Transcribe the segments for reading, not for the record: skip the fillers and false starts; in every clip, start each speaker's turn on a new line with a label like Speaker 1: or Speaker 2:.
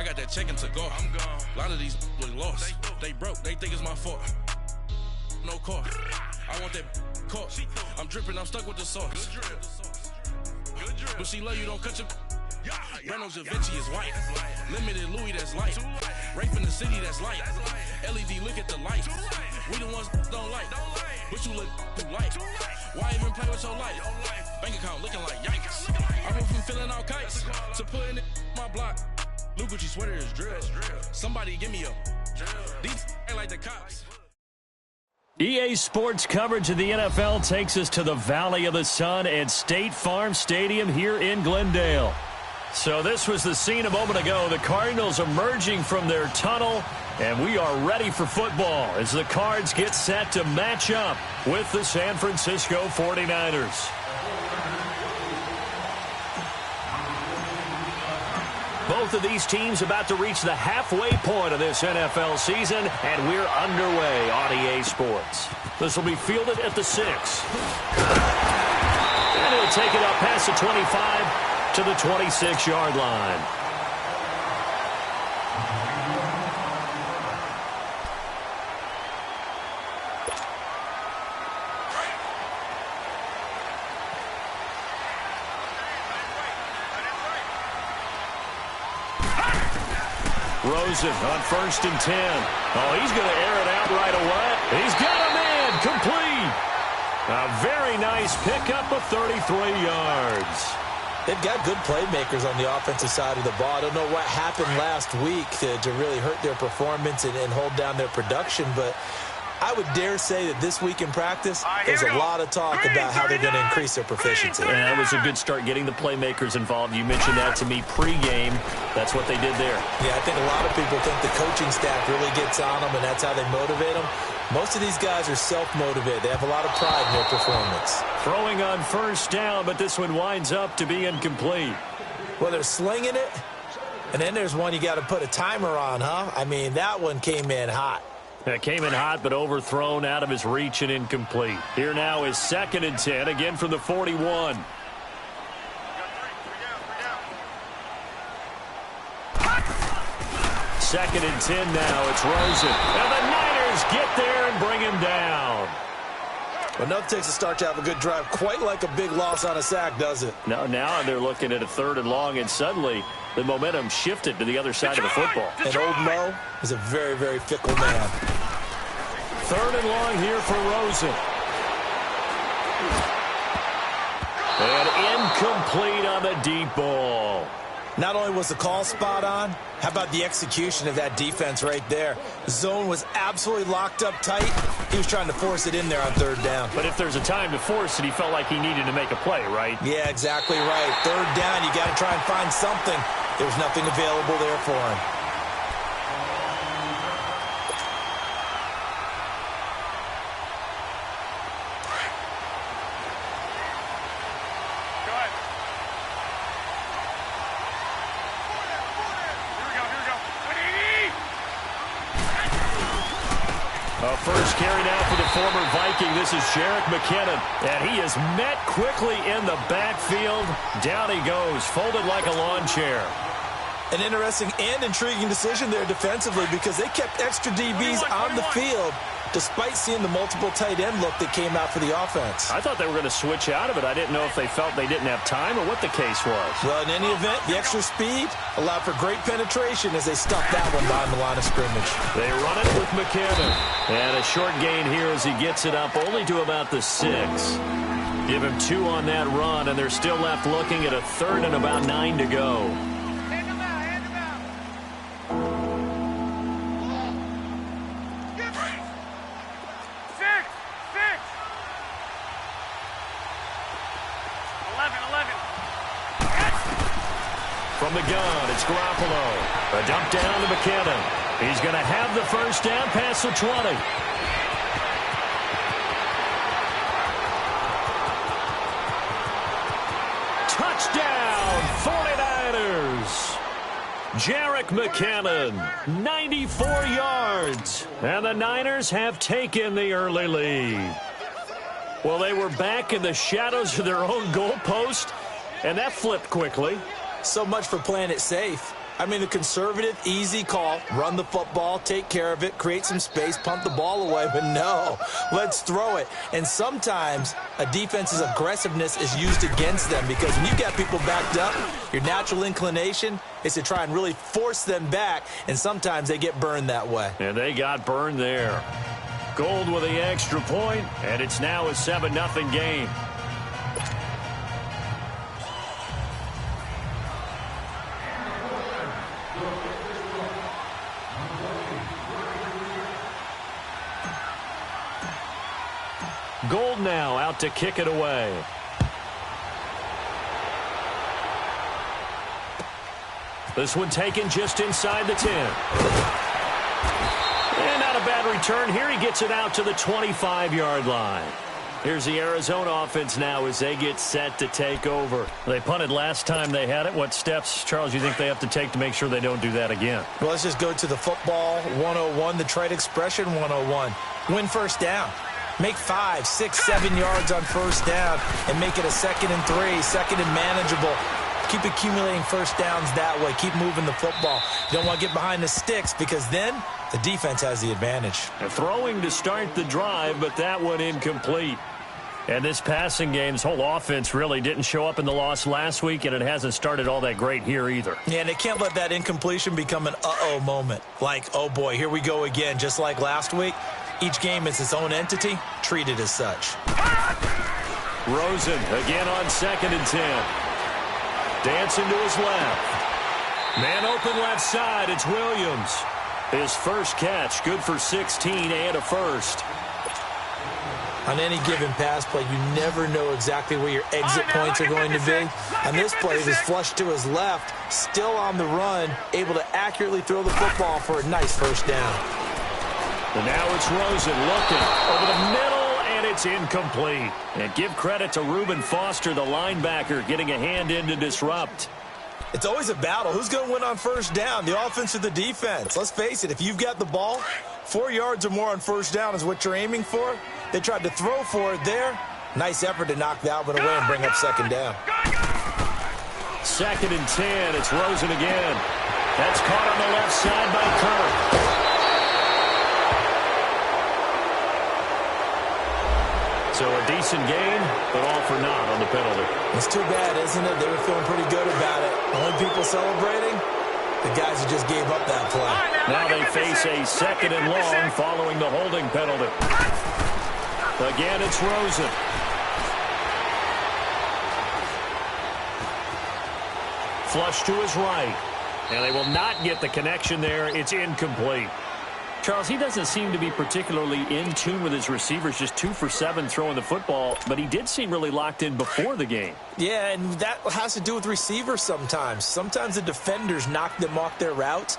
Speaker 1: I got that check-in to go. I'm gone. A lot of these look lost. They broke. They think it's my fault. No car. I want that caught. I'm dripping. I'm stuck with the sauce. Good drip. But she love you. Don't cut your. Breno Javinci is white. Limited Louis, that's light. Rape in the city, that's light. LED, look at the light. We the ones don't like. But you look too light. Why even play with your life? Bank account looking like yikes. I went from filling out kites to putting it in my block. Blue Gucci sweater is drill. Somebody give me a. These ain't like the cops.
Speaker 2: EA Sports coverage of the NFL takes us to the Valley of the Sun at State Farm Stadium here in Glendale. So this was the scene a moment ago. The Cardinals emerging from their tunnel, and we are ready for football as the Cards get set to match up with the San Francisco 49ers. Both of these teams about to reach the halfway point of this NFL season, and we're underway on EA Sports. This will be fielded at the 6. And he'll take it up past the 25 to the 26-yard line. Rosen on 1st and 10. Oh, he's going to air it out right away. He's got a man complete. A very nice pickup of 33 yards.
Speaker 3: They've got good playmakers on the offensive side of the ball. I don't know what happened last week to really hurt their performance and hold down their production, but I would dare say that this week in practice, there's a lot of talk about how they're going to increase their proficiency.
Speaker 2: And that was a good start getting the playmakers involved. You mentioned that to me pregame. That's what they did there.
Speaker 3: Yeah, I think a lot of people think the coaching staff really gets on them, and that's how they motivate them. Most of these guys are self-motivated. They have a lot of pride in their performance.
Speaker 2: Throwing on 1st down, but this one winds up to be incomplete.
Speaker 3: Well, they're slinging it, and then there's one you got to put a timer on, huh? I mean, that one came in hot.
Speaker 2: It came in hot, but overthrown, out of his reach and incomplete. Here now is 2nd and 10, again from the 41. Second and 10 now. It's Rosen. And the Niners get there and bring him down.
Speaker 3: Enough takes a start to have a good drive. Quite like a big loss on a sack, does it?
Speaker 2: Now they're looking at a 3rd and long, and suddenly the momentum shifted to the other side of the football.
Speaker 3: And old Mo is a very, very fickle man.
Speaker 2: 3rd and long here for Rosen. And incomplete on the deep ball.
Speaker 3: Not only was the call spot on, how about the execution of that defense right there? The zone was absolutely locked up tight. He was trying to force it in there on 3rd down.
Speaker 2: But if there's a time to force it, he felt like he needed to make a play, right?
Speaker 3: Yeah, exactly right. 3rd down, you got to try and find something. There's nothing available there for him.
Speaker 2: First carry now for the former Viking. This is Jerick McKinnon. And he is met quickly in the backfield. Down he goes, folded like a lawn chair.
Speaker 3: An interesting and intriguing decision there defensively because they kept extra DBs on the field despite seeing the multiple tight end look that came out for the offense.
Speaker 2: I thought they were going to switch out of it. I didn't know if they felt they didn't have time or what the case was.
Speaker 3: Well, in any event, the extra speed allowed for great penetration as they stuffed that one behind the line of scrimmage.
Speaker 2: They run it with McKinnon. And a short gain here as he gets it up only to about the 6. Give him 2 on that run, and they're still left looking at a 3rd and about 9 to go. From the gun, it's Garoppolo. A dump down to McKinnon. He's going to have the 1st down past the 20. Touchdown, 49ers. Jerick McKinnon, 94 yards. And the Niners have taken the early lead. Well, they were back in the shadows of their own goalpost, and that flipped quickly.
Speaker 3: So much for playing it safe. I mean, a conservative, easy call, run the football, take care of it, create some space, punt the ball away, but no, let's throw it. And sometimes a defense's aggressiveness is used against them because when you've got people backed up, your natural inclination is to try and really force them back, and sometimes they get burned that way.
Speaker 2: And they got burned there. Gold with the extra point, and it's now a 7-0 game. Gold now out to kick it away. This one taken just inside the 10. And not a bad return here. He gets it out to the 25-yard line. Here's the Arizona offense now as they get set to take over. They punted last time they had it. What steps, Charles, you think they have to take to make sure they don't do that again?
Speaker 3: Well, let's just go to the football 101, the trade expression 101. Win first down. Make 5, 6, 7 yards on first down and make it a 2nd and 3, 2nd and manageable. Keep accumulating first downs that way. Keep moving the football. You don't want to get behind the sticks because then the defense has the advantage.
Speaker 2: Throwing to start the drive, but that one incomplete. And this passing game's whole offense really didn't show up in the loss last week, and it hasn't started all that great here either.
Speaker 3: Yeah, and they can't let that incompletion become an uh-oh moment. Like, oh boy, here we go again, just like last week. Each game is its own entity, treated as such.
Speaker 2: Rosen again on 2nd and 10. Dancing to his left. Man open left side, it's Williams. His first catch, good for 16 and a first.
Speaker 3: On any given pass play, you never know exactly where your exit points are going to be. On this play, it was flushed to his left, still on the run, able to accurately throw the football for a nice first down.
Speaker 2: And now it's Rosen looking over the middle, and it's incomplete. And give credit to Reuben Foster, the linebacker, getting a hand in to disrupt.
Speaker 3: It's always a battle. Who's going to win on first down, the offense or the defense? Let's face it, if you've got the ball, 4 yards or more on first down is what you're aiming for. They tried to throw for it there. Nice effort to knock that one away and bring up 2nd down.
Speaker 2: 2nd and 10. It's Rosen again. That's caught on the left side by Kirk. So a decent game, but all for naught on the penalty.
Speaker 3: It's too bad, isn't it? They were feeling pretty good about it. The only people celebrating, the guys who just gave up that play.
Speaker 2: Now they face a 2nd and long following the holding penalty. Again, it's Rosen. Flush to his right. And they will not get the connection there. It's incomplete. Charles, he doesn't seem to be particularly in tune with his receivers, just 2 for 7 throwing the football, but he did seem really locked in before the game.
Speaker 3: Yeah, and that has to do with receivers sometimes. Sometimes the defenders knock them off their routes,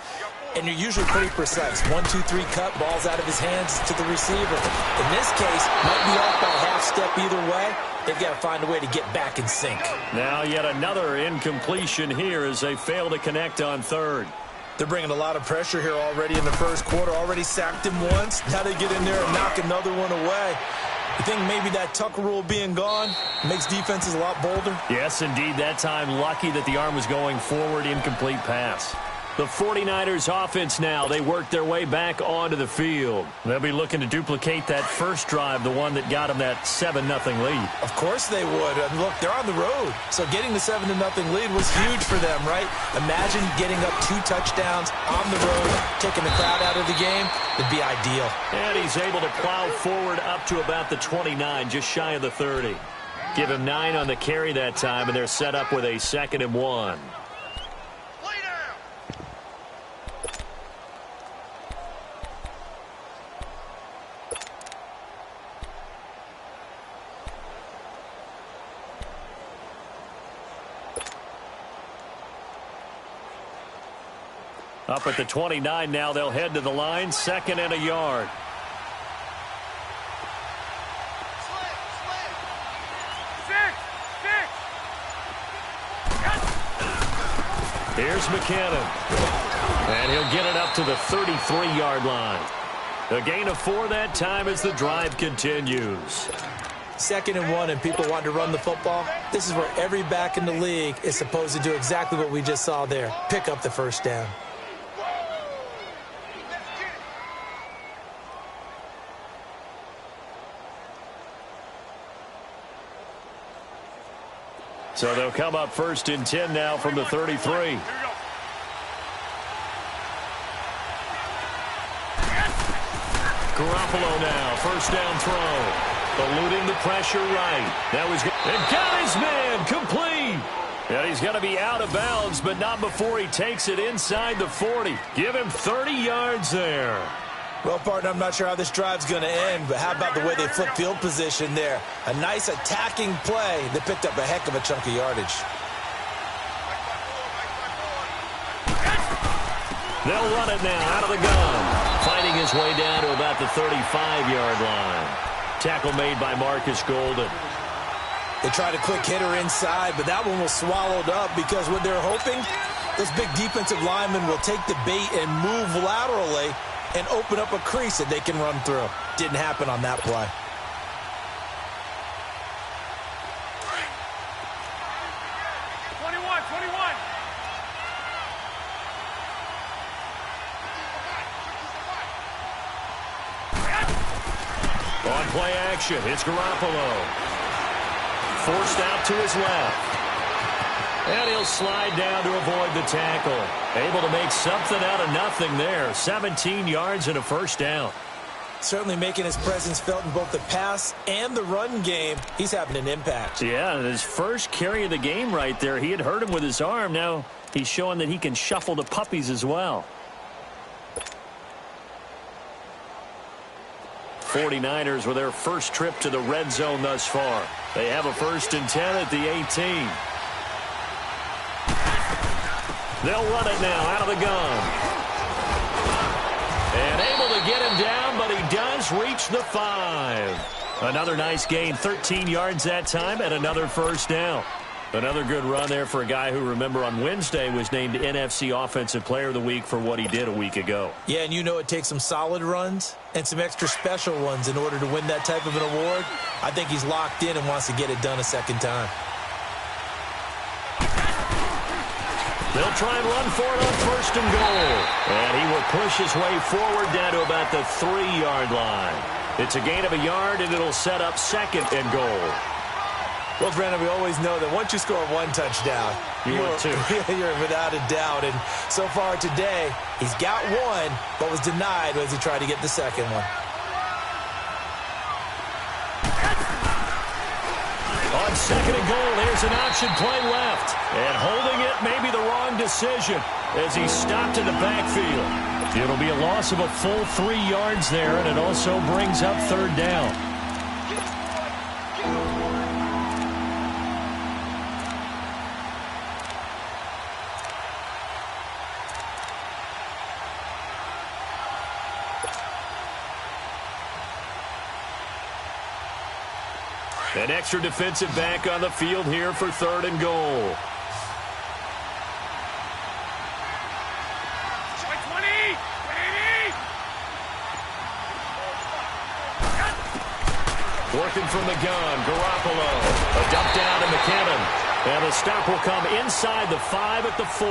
Speaker 3: and they're usually pretty precise. 1, 2, 3 cut, balls out of his hands to the receiver. In this case, might be off by a half step either way. They've got to find a way to get back in sync.
Speaker 2: Now yet another incompletion here as they fail to connect on 3rd.
Speaker 3: They're bringing a lot of pressure here already in the first quarter. Already sacked him once. Now they get in there and knock another one away. You think maybe that Tucker rule being gone makes defenses a lot bolder?
Speaker 2: Yes, indeed. That time lucky that the arm was going forward. Incomplete pass. The 49ers offense now, they work their way back onto the field. They'll be looking to duplicate that first drive, the one that got them that 7-0 lead.
Speaker 3: Of course they would. And look, they're on the road. So getting the 7-0 lead was huge for them, right? Imagine getting up 2 touchdowns on the road, taking the crowd out of the game. It'd be ideal.
Speaker 2: And he's able to plow forward up to about the 29, just shy of the 30. Give him 9 on the carry that time, and they're set up with a 2nd and 1. Up at the 29 now, they'll head to the line, 2nd and a yard. Here's McKinnon. And he'll get it up to the 33-yard line. A gain of 4 that time as the drive continues.
Speaker 3: 2nd and 1 and people want to run the football, this is where every back in the league is supposed to do exactly what we just saw there. Pick up the first down.
Speaker 2: So they'll come up 1st and 10 now from the 33. Garoppolo now, 1st down throw. Eluding the pressure right. That was good. And got his man complete. And he's going to be out of bounds, but not before he takes it inside the 40. Give him 30 yards there.
Speaker 3: Well, partner, I'm not sure how this drive's going to end, but how about the way they flip field position there? A nice attacking play that picked up a heck of a chunk of yardage.
Speaker 2: They'll run it now out of the gun. Fighting his way down to about the 35-yard line. Tackle made by Marcus Golden.
Speaker 3: They tried a quick hitter inside, but that one was swallowed up because what they're hoping, those big defensive linemen will take the bait and move laterally and open up a crease that they can run through. Didn't happen on that play.
Speaker 2: On play action, it's Garoppolo. Forced out to his left. And he'll slide down to avoid the tackle. Able to make something out of nothing there. 17 yards and a 1st down.
Speaker 3: Certainly making his presence felt in both the pass and the run game. He's having an impact.
Speaker 2: Yeah, his first carry of the game right there. He had hurt him with his arm. Now he's showing that he can shuffle the puppies as well. 49ers with their first trip to the red zone thus far. They have a 1st and 10 at the 18. They'll run it now out of the gun. And able to get him down, but he does reach the 5. Another nice gain, 13 yards that time, and another 1st down. Another good run there for a guy who, remember, on Wednesday was named NFC Offensive Player of the Week for what he did a week ago.
Speaker 3: Yeah, and you know it takes some solid runs and some extra special ones in order to win that type of an award. I think he's locked in and wants to get it done a second time.
Speaker 2: They'll try and run for it on 1st and goal. And he will push his way forward down to about the 3-yard line. It's a gain of a yard, and it'll set up 2nd and goal.
Speaker 3: Well, Brandon, we always know that once you score one touchdown,
Speaker 2: you're
Speaker 3: without a doubt. And so far today, he's got one, but was denied as he tried to get the second one.
Speaker 2: On 2nd and goal, here's an option play left. And holding it may be the wrong decision as he stopped in the backfield. It'll be a loss of a full 3 yards there, and it also brings up 3rd down. An extra defensive back on the field here for 3rd and goal. Working from the gun, Garoppolo. A dump down to McKinnon. And the stop will come inside the 5 at the 4.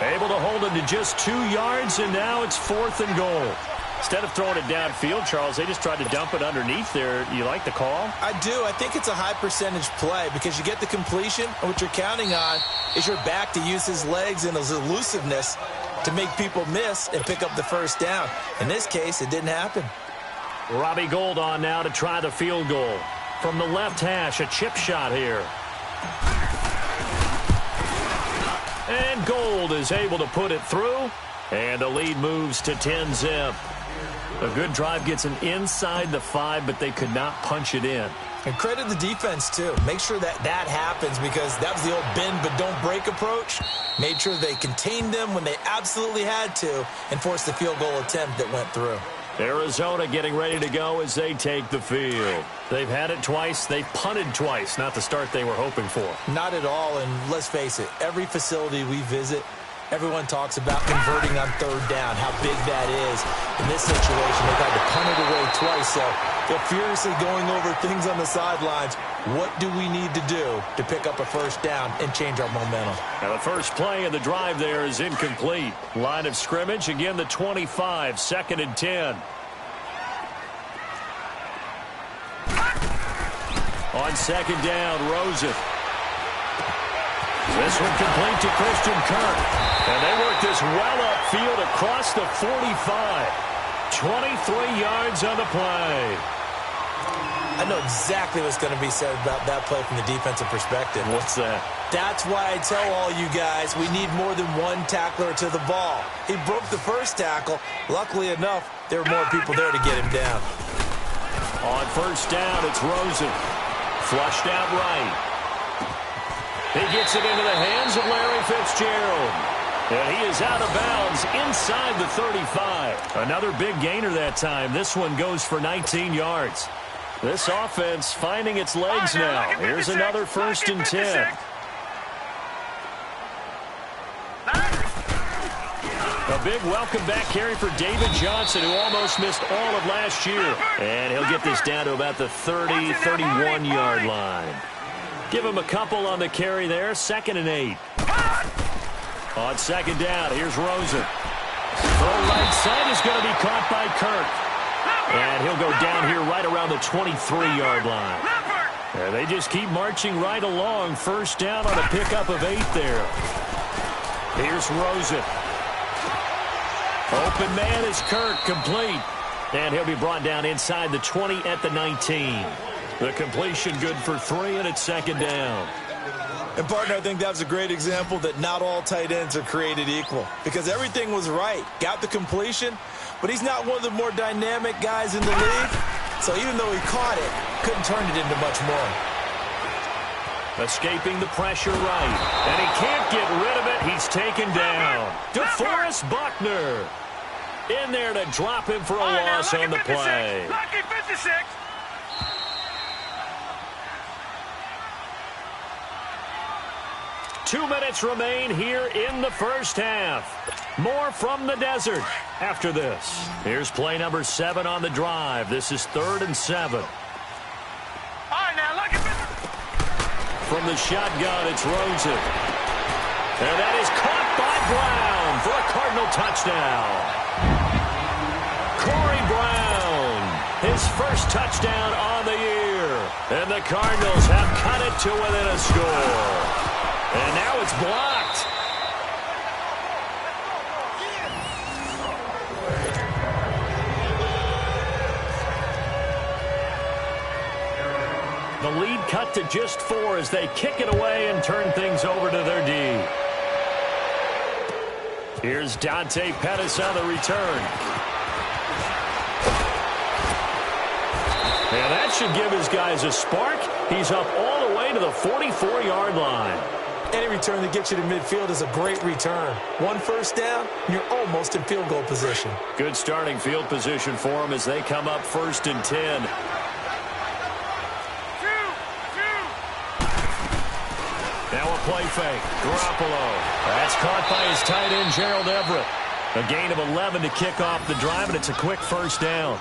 Speaker 2: Able to hold him to just 2 yards, and now it's 4th and goal. Instead of throwing it downfield, Charles, they just tried to dump it underneath there. You like the call?
Speaker 3: I do. I think it's a high percentage play because you get the completion, and what you're counting on is your back to use his legs and his elusiveness to make people miss and pick up the 1st down. In this case, it didn't happen.
Speaker 2: Robbie Gould on now to try the field goal. From the left hash, a chip shot here. And Gould is able to put it through, and the lead moves to 10-zip. A good drive gets him inside the 5, but they could not punch it in.
Speaker 3: And credit the defense, too. Make sure that happens because that was the old bend but don't break approach. Made sure they contained them when they absolutely had to and forced the field goal attempt that went through.
Speaker 2: Arizona getting ready to go as they take the field. They've had it twice. They've punted twice. Not the start they were hoping for.
Speaker 3: Not at all, and let's face it, every facility we visit, Everyone talks about converting on third down, how big that is. In this situation, they've had to punt it away twice, so they're furiously going over things on the sidelines. What do we need to do to pick up a first down and change our momentum?
Speaker 2: Now the first play of the drive there is incomplete. Line of scrimmage, again the 25, 2nd and 10. On 2nd down, Rosen. This one complete to Christian Kirk. And they work this well upfield across the 45. 23 yards on the play.
Speaker 3: I know exactly what's going to be said about that play from the defensive perspective.
Speaker 2: What's that?
Speaker 3: That's why I tell all you guys we need more than one tackler to the ball. He broke the first tackle. Luckily enough, there were more people there to get him down.
Speaker 2: On 1st down, it's Rosen. Flushed out right. He gets it into the hands of Larry Fitzgerald. And he is out of bounds inside the 35. Another big gainer that time. This one goes for 19 yards. This offense finding its legs now. Here's another 1st and 10. A big welcome back carry for David Johnson, who almost missed all of last year. And he'll get this down to about the 30, 31-yard line. Give him a couple on the carry there. 2nd and 8. On 2nd down, here's Rosen. Throw right side is going to be caught by Kirk. And he'll go down here right around the 23-yard line. And they just keep marching right along. 1st down on a pickup of 8 there. Here's Rosen. Open man is Kirk, complete. And he'll be brought down inside the 20 at the 19. The completion good for 3, and it's 2nd down.
Speaker 3: And, partner, I think that was a great example that not all tight ends are created equal. Because everything was right. Got the completion, but he's not one of the more dynamic guys in the league. So even though he caught it, couldn't turn it into much more.
Speaker 2: Escaping the pressure right. And he can't get rid of it. He's taken down. DeForest Buckner in there to drop him for a loss on the play.
Speaker 4: Lucky 56.
Speaker 2: Two minutes remain here in the first half. More from the desert after this. Here's play number 7 on the drive. This is 3rd and 7.
Speaker 4: All right, now, lucky 56.
Speaker 2: From the shotgun, it's Rosen. And that is caught by Brown for a Cardinal touchdown. Corey Brown, his first touchdown on the year. And the Cardinals have cut it to within a score. And now it's blocked. The lead cut to just 4 as they kick it away and turn things over to their D. Here's Dante Pettis on the return. And that should give his guys a spark. He's up all the way to the 44-yard line.
Speaker 3: Any return that gets you to midfield is a great return. 1 first down, and you're almost in field goal position.
Speaker 2: Good starting field position for them as they come up 1st and 10. Now a play fake. Garoppolo. That's caught by his tight end, Gerald Everett. A gain of 11 to kick off the drive, and it's a quick 1st down.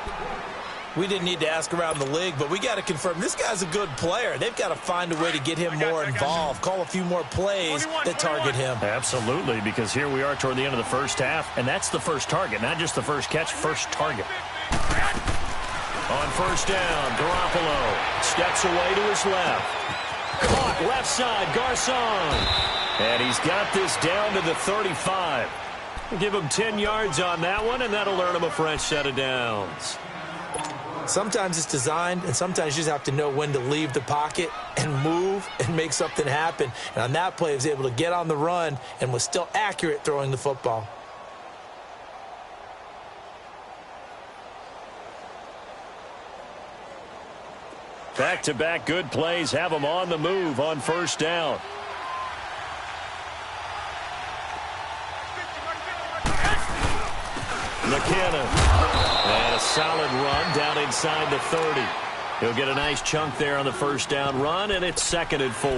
Speaker 3: We didn't need to ask around the league, but we got to confirm this guy's a good player. They've got to find a way to get him more involved, call a few more plays that target him.
Speaker 2: Absolutely, because here we are toward the end of the first half, and that's the first target, not just the first catch, first target. On 1st down, Garoppolo steps away to his left. Caught left side, Garcon. And he's got this down to the 35. Give him 10 yards on that one, and that'll earn him a fresh set of downs.
Speaker 3: Sometimes it's designed, and sometimes you just have to know when to leave the pocket and move and make something happen. And on that play, he was able to get on the run and was still accurate throwing the football.
Speaker 2: Back-to-back good plays have him on the move on 1st down. McKinnon. And a solid run down inside the 30. He'll get a nice chunk there on the 1st down run, and it's 2nd and 4.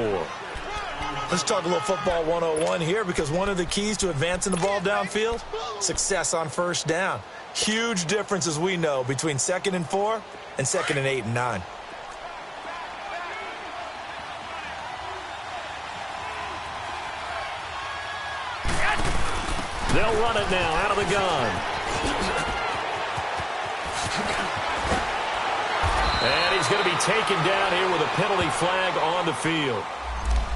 Speaker 3: Let's talk a little football 101 here, because one of the keys to advancing the ball downfield, success on first down. Huge difference, as we know, between 2nd and 4 and 2nd and 8 and 9.
Speaker 2: They'll run it now out of the gun. And he's going to be taken down here with a penalty flag on the field.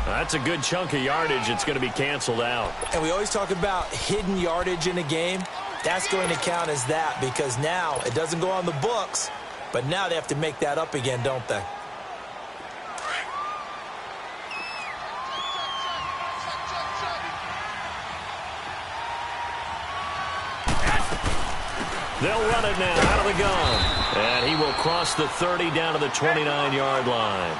Speaker 2: That's a good chunk of yardage. It's going to be canceled out.
Speaker 3: And we always talk about hidden yardage in a game. That's going to count as that, because now it doesn't go on the books, but now they have to make that up again, don't they?
Speaker 2: They'll run it now out of the gun. And he will cross the 30 down to the 29-yard line.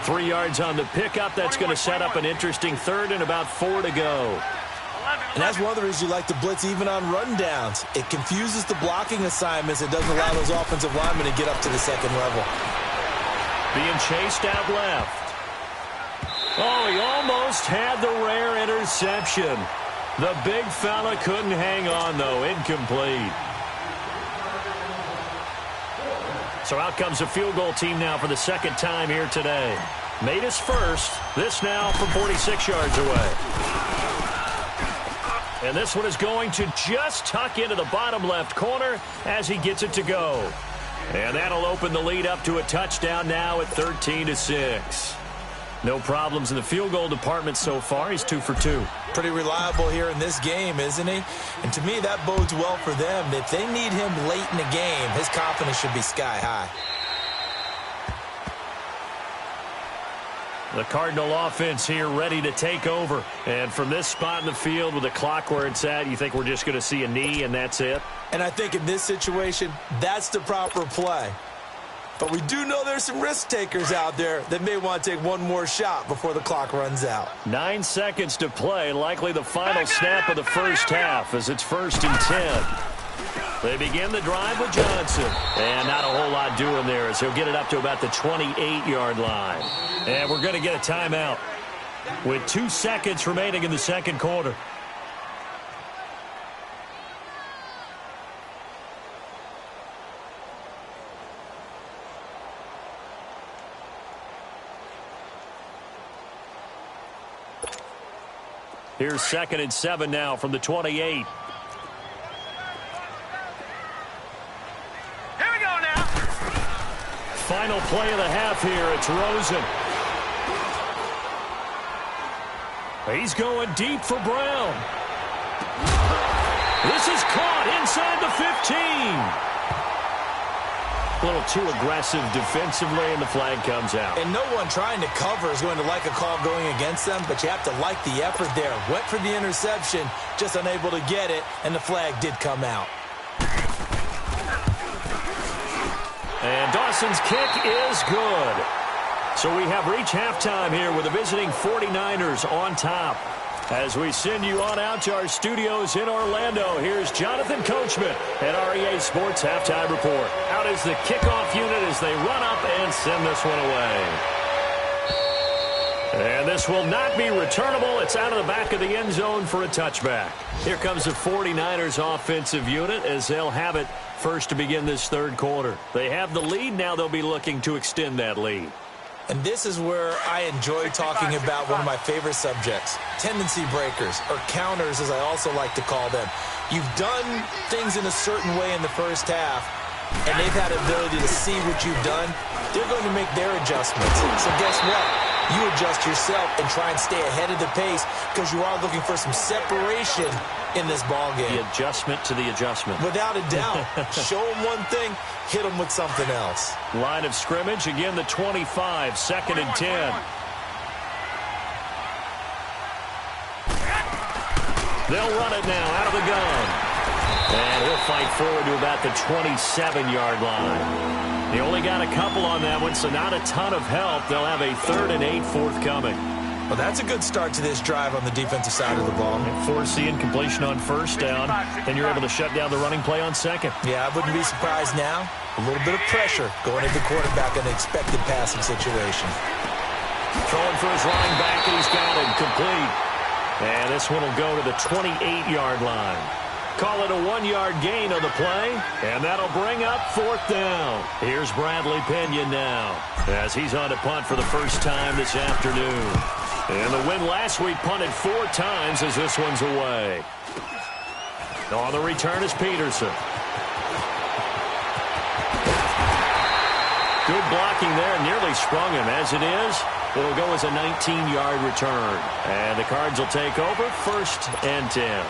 Speaker 2: 3 yards on the pickup. That's going to set up an interesting 3rd and about 4 to go.
Speaker 3: And that's one of the reasons you like to blitz even on rundowns. It confuses the blocking assignments. It doesn't allow those offensive linemen to get up to the 2nd level.
Speaker 2: Being chased out left. Oh, he almost had the rare interception. The big fella couldn't hang on, though. Incomplete. So out comes a field goal team now for the 2nd time here today. Made his first. This now from 46 yards away. And this one is going to just tuck into the bottom left corner as he gets it to go. And that'll open the lead up to a touchdown now at 13-6. No problems in the field goal department so far. He's 2 for 2.
Speaker 3: Pretty reliable here in this game, isn't he? And to me, that bodes well for them. If they need him late in the game, his confidence should be sky high.
Speaker 2: The Cardinal offense here ready to take over. And from this spot in the field with the clock where it's at, you think we're just going to see a knee and that's it?
Speaker 3: And I think in this situation, that's the proper play. But we do know there's some risk takers out there that may want to take one more shot before the clock runs out.
Speaker 2: 9 seconds to play, likely the final snap of the first half as it's 1st and 10. They begin the drive with Johnson. And not a whole lot doing there as he'll get it up to about the 28-yard line. And we're going to get a timeout with 2 seconds remaining in the 2nd quarter. Here's 2nd and 7 now from the 28.
Speaker 4: Here we go now.
Speaker 2: Final play of the half here. It's Rosen. He's going deep for Brown. This is caught inside the 15. A little too aggressive defensively, and the flag comes out.
Speaker 3: And no one trying to cover is going to like a call going against them, but you have to like the effort there. Went for the interception, just unable to get it, and the flag did come out.
Speaker 2: And Dawson's kick is good. So we have reached halftime here with the visiting 49ers on top. As we send you on out to our studios in Orlando, here's Jonathan Coachman at REA Sports Halftime Report. Out is the kickoff unit as they run up and send this one away. And this will not be returnable. It's out of the back of the end zone for a touchback. Here comes the 49ers offensive unit as they'll have it first to begin this 3rd quarter. They have the lead. Now they'll be looking to extend that lead.
Speaker 3: And this is where I enjoy talking about one of my favorite subjects, tendency breakers, or counters as I also like to call them. You've done things in a certain way in the first half, and they've had the ability to see what you've done. They're going to make their adjustments. So guess what? You adjust yourself and try and stay ahead of the pace because you are looking for some separation in this ball game.
Speaker 2: The adjustment to the adjustment.
Speaker 3: Without a doubt. Show them one thing, hit them with something else.
Speaker 2: Line of scrimmage, again the 25, 2nd and 10. They'll run it now out of the gun. And he'll fight forward to about the 27-yard line. He only got a couple on that one, so not a ton of help. They'll have a 3rd and 8 forthcoming.
Speaker 3: Well, that's a good start to this drive on the defensive side of the ball.
Speaker 2: Force the incompletion on 1st down, and you're able to shut down the running play on 2nd.
Speaker 3: Yeah, I wouldn't be surprised now. A little bit of pressure going at the quarterback in an expected passing situation.
Speaker 2: Throwing for his running back, and he's got it complete. And this one will go to the 28-yard line. Call it a 1-yard gain on the play, and that'll bring up 4th down. Here's Bradley Pinion now, as he's on to punt for the first time this afternoon. And the win last week punted 4 times as this one's away. On the return is Peterson. Good blocking there, nearly sprung him. As it is, it'll go as a 19-yard return. And the Cards will take over 1st and 10.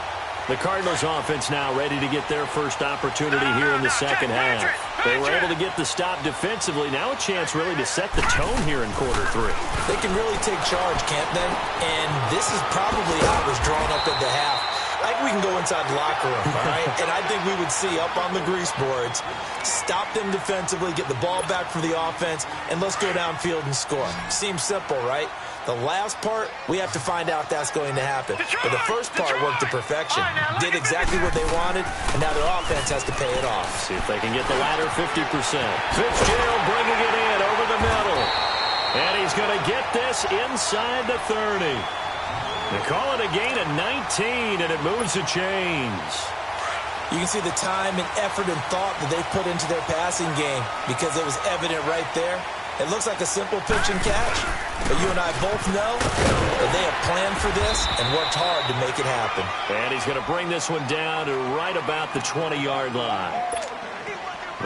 Speaker 2: The Cardinals offense now ready to get their first opportunity here in the second half. They were able to get the stop defensively. Now a chance really to set the tone here in quarter 3.
Speaker 3: They can really take charge, can't they? And this is probably how it was drawn up at the half. I think we can go inside the locker room, all right? And I think we would see up on the grease boards, stop them defensively, get the ball back for the offense, and let's go downfield and score. Seems simple, right? The last part, we have to find out that's going to happen. But the first part worked to perfection. Did exactly what they wanted, and now their offense has to pay it off.
Speaker 2: See if they can get the latter 50%. Fitzgerald bringing it in over the middle. And he's going to get this inside the 30. They call it a gain of 19, and it moves the chains.
Speaker 3: You can see the time and effort and thought that they put into their passing game because it was evident right there. It looks like a simple pitch and catch, but you and I both know that they have planned for this and worked hard to make it happen.
Speaker 2: And he's going to bring this one down to right about the 20-yard line.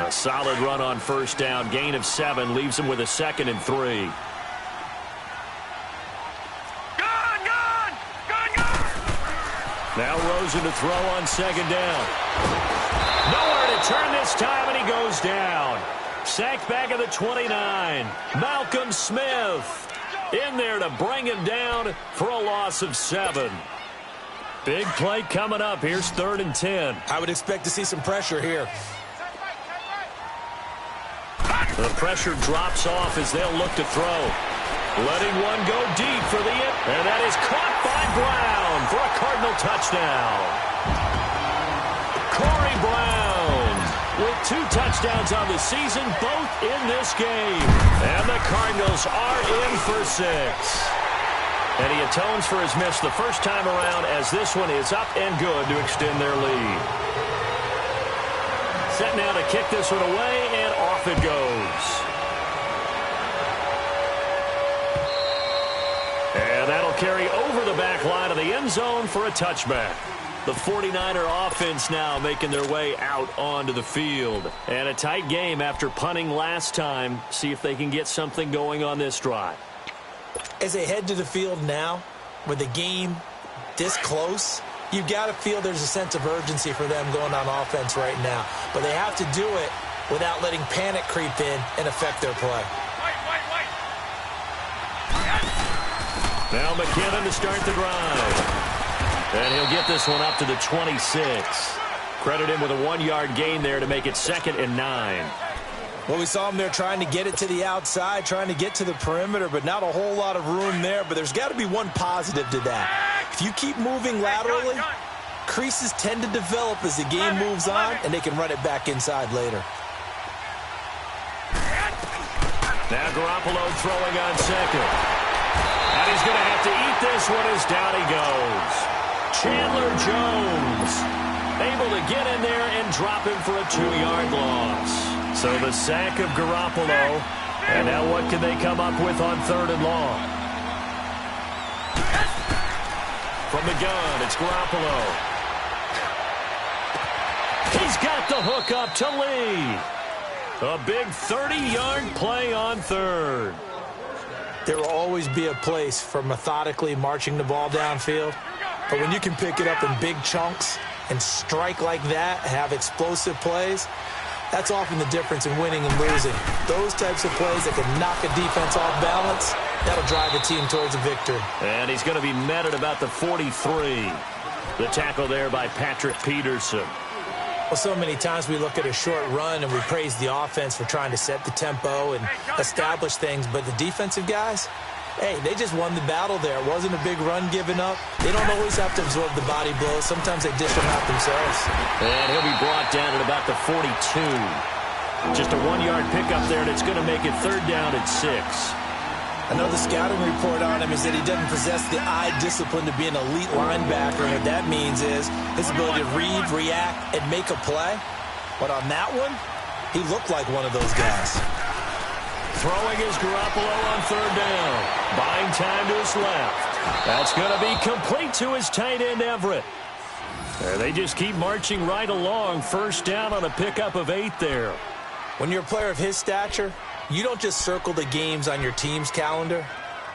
Speaker 2: A solid run on first down. Gain of 7 leaves him with a 2nd and 3. Now Rosen to throw on 2nd down. Nowhere to turn this time, and he goes down. Sacked back at the 29. Malcolm Smith in there to bring him down for a loss of 7. Big play coming up. Here's 3rd and 10.
Speaker 3: I would expect to see some pressure here.
Speaker 2: The pressure drops off as they'll look to throw. Letting one go deep for the end. And that is caught by Brown for a Cardinal touchdown. Corey Brown with 2 touchdowns on the season, both in this game. And the Cardinals are in for 6. And he atones for his miss the first time around as this one is up and good to extend their lead. Set now to kick this one away, and off it goes. And that'll carry over the back line of the end zone for a touchback. The 49er offense now making their way out onto the field. And a tight game after punting last time. See if they can get something going on this drive.
Speaker 3: As they head to the field now, with the game this close, you've got to feel there's a sense of urgency for them going on offense right now. But they have to do it without letting panic creep in and affect their play.
Speaker 2: Now McKinnon to start the drive. And he'll get this one up to the 26. Credit him with a 1-yard gain there to make it 2nd and 9.
Speaker 3: Well, we saw him there trying to get it to the outside, trying to get to the perimeter, but not a whole lot of room there. But there's got to be one positive to that. If you keep moving laterally, creases tend to develop as the game moves on, and they can run it back inside later.
Speaker 2: Now Garoppolo throwing on 2nd. And he's going to have to eat this one as down he goes. Chandler Jones able to get in there and drop him for a 2-yard loss. So the sack of Garoppolo. And now what can they come up with on 3rd and long? From the gun, it's Garoppolo. He's got the hook up to Lee. A big 30-yard play on 3rd.
Speaker 3: There will always be a place for methodically marching the ball downfield. But when you can pick it up in big chunks and strike like that, have explosive plays, that's often the difference in winning and losing. Those types of plays that can knock a defense off balance, that'll drive a team towards a victory.
Speaker 2: And he's going to be met at about the 43. The tackle there by Patrick Peterson.
Speaker 3: Well, so many times we look at a short run and we praise the offense for trying to set the tempo and establish things, but the defensive guys, hey, they just won the battle there. It wasn't a big run given up. They don't always have to absorb the body blows. Sometimes they dish them out themselves.
Speaker 2: And he'll be brought down at about the 42. Just a 1-yard pickup there, and it's going to make it 3rd down at 6.
Speaker 3: I know the scouting report on him is that he doesn't possess the eye discipline to be an elite linebacker. What that means is his ability to read, react, and make a play. But on that one, he looked like one of those guys.
Speaker 2: Throwing is Garoppolo on third down. Buying time to his left. That's going to be complete to his tight end, Everett. They just keep marching right along. First down on a pickup of 8 there.
Speaker 3: When you're a player of his stature, you don't just circle the games on your team's calendar.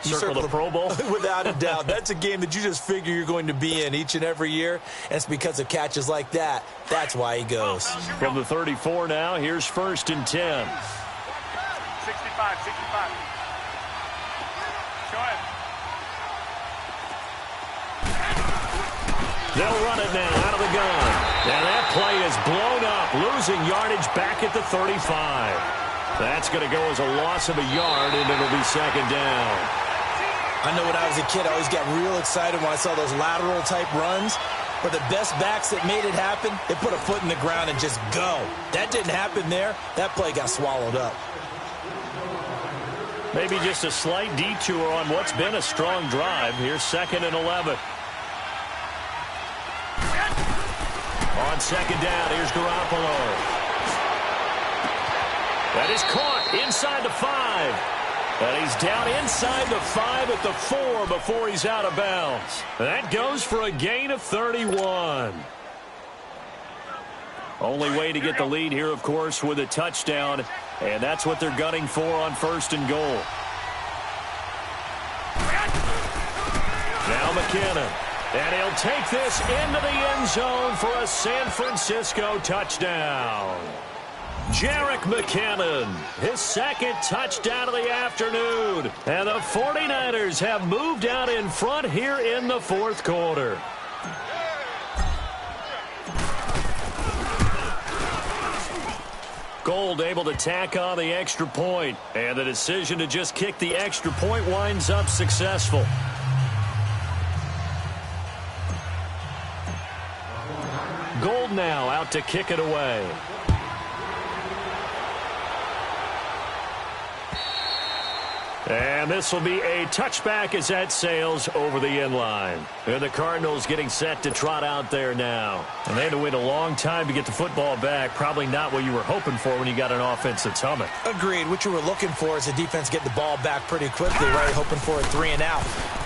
Speaker 3: You
Speaker 2: circle the Pro Bowl?
Speaker 3: Without a doubt. That's a game that you just figure you're going to be in each and every year. And it's because of catches like that. That's why he goes.
Speaker 2: From the 34 now, here's 1st and 10.
Speaker 4: 65. Go ahead.
Speaker 2: They'll run it now out of the gun. And that play is blown up, losing yardage back at the 35. That's going to go as a loss of a yard, and it'll be 2nd down.
Speaker 3: I know when I was a kid, I always got real excited when I saw those lateral-type runs. But the best backs that made it happen, they put a foot in the ground and just go. That didn't happen there. That play got swallowed up.
Speaker 2: Maybe just a slight detour on what's been a strong drive. Here's 2nd and 11. On 2nd down, here's Garoppolo. That is caught inside the 5. And he's down inside the 5 at the 4 before he's out of bounds. That goes for a gain of 31. Only way to get the lead here, of course, with a touchdown. And that's what they're gunning for on 1st and goal. Now McKinnon. And he'll take this into the end zone for a San Francisco touchdown. Jerick McKinnon, his 2nd touchdown of the afternoon. And the 49ers have moved out in front here in the 4th quarter. Colt able to tack on the extra point. And the decision to just kick the extra point winds up successful. Gold now out to kick it away. And this will be a touchback as that sails over the end line. And the Cardinals getting set to trot out there now. And they had to wait a long time to get the football back. Probably not what you were hoping for when you got an offense that's humming.
Speaker 3: Agreed. What you were looking for is the defense get the ball back pretty quickly, right? Hoping for a 3 and out.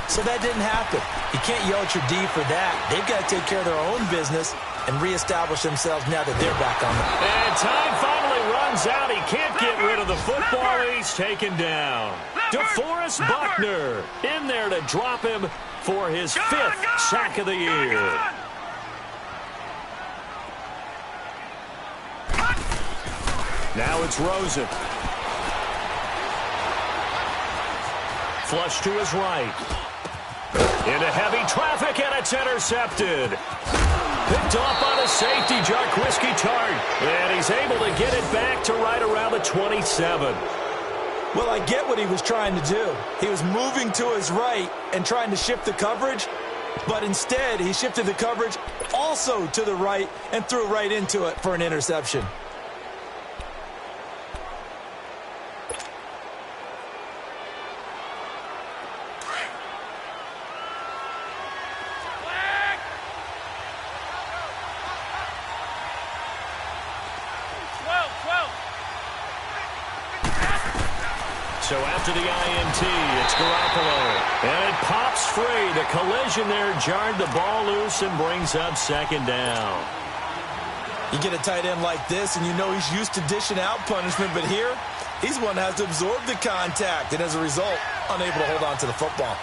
Speaker 3: So that didn't happen. You can't yell at your D for that. They've got to take care of their own business and reestablish themselves now that they're back on the...
Speaker 2: And time finally runs out. He can't get rid of the football. He's taken down. DeForest Buckner in there to drop him for his 5th sack of the year. Now it's Rosen. Flush to his right. Into heavy traffic, and it's intercepted. Picked off by the safety, Jarquiski Tart. And he's able to get it back to right around the 27.
Speaker 3: Well, I get what he was trying to do. He was moving to his right and trying to shift the coverage, but instead he shifted the coverage also to the right and threw right into it for an interception.
Speaker 2: So after the INT, it's Garoppolo. And it pops free. The collision there jarred the ball loose and brings up 2nd down.
Speaker 3: You get a tight end like this, and you know he's used to dishing out punishment, but here, he's one that has to absorb the contact, and as a result, unable to hold on to the football.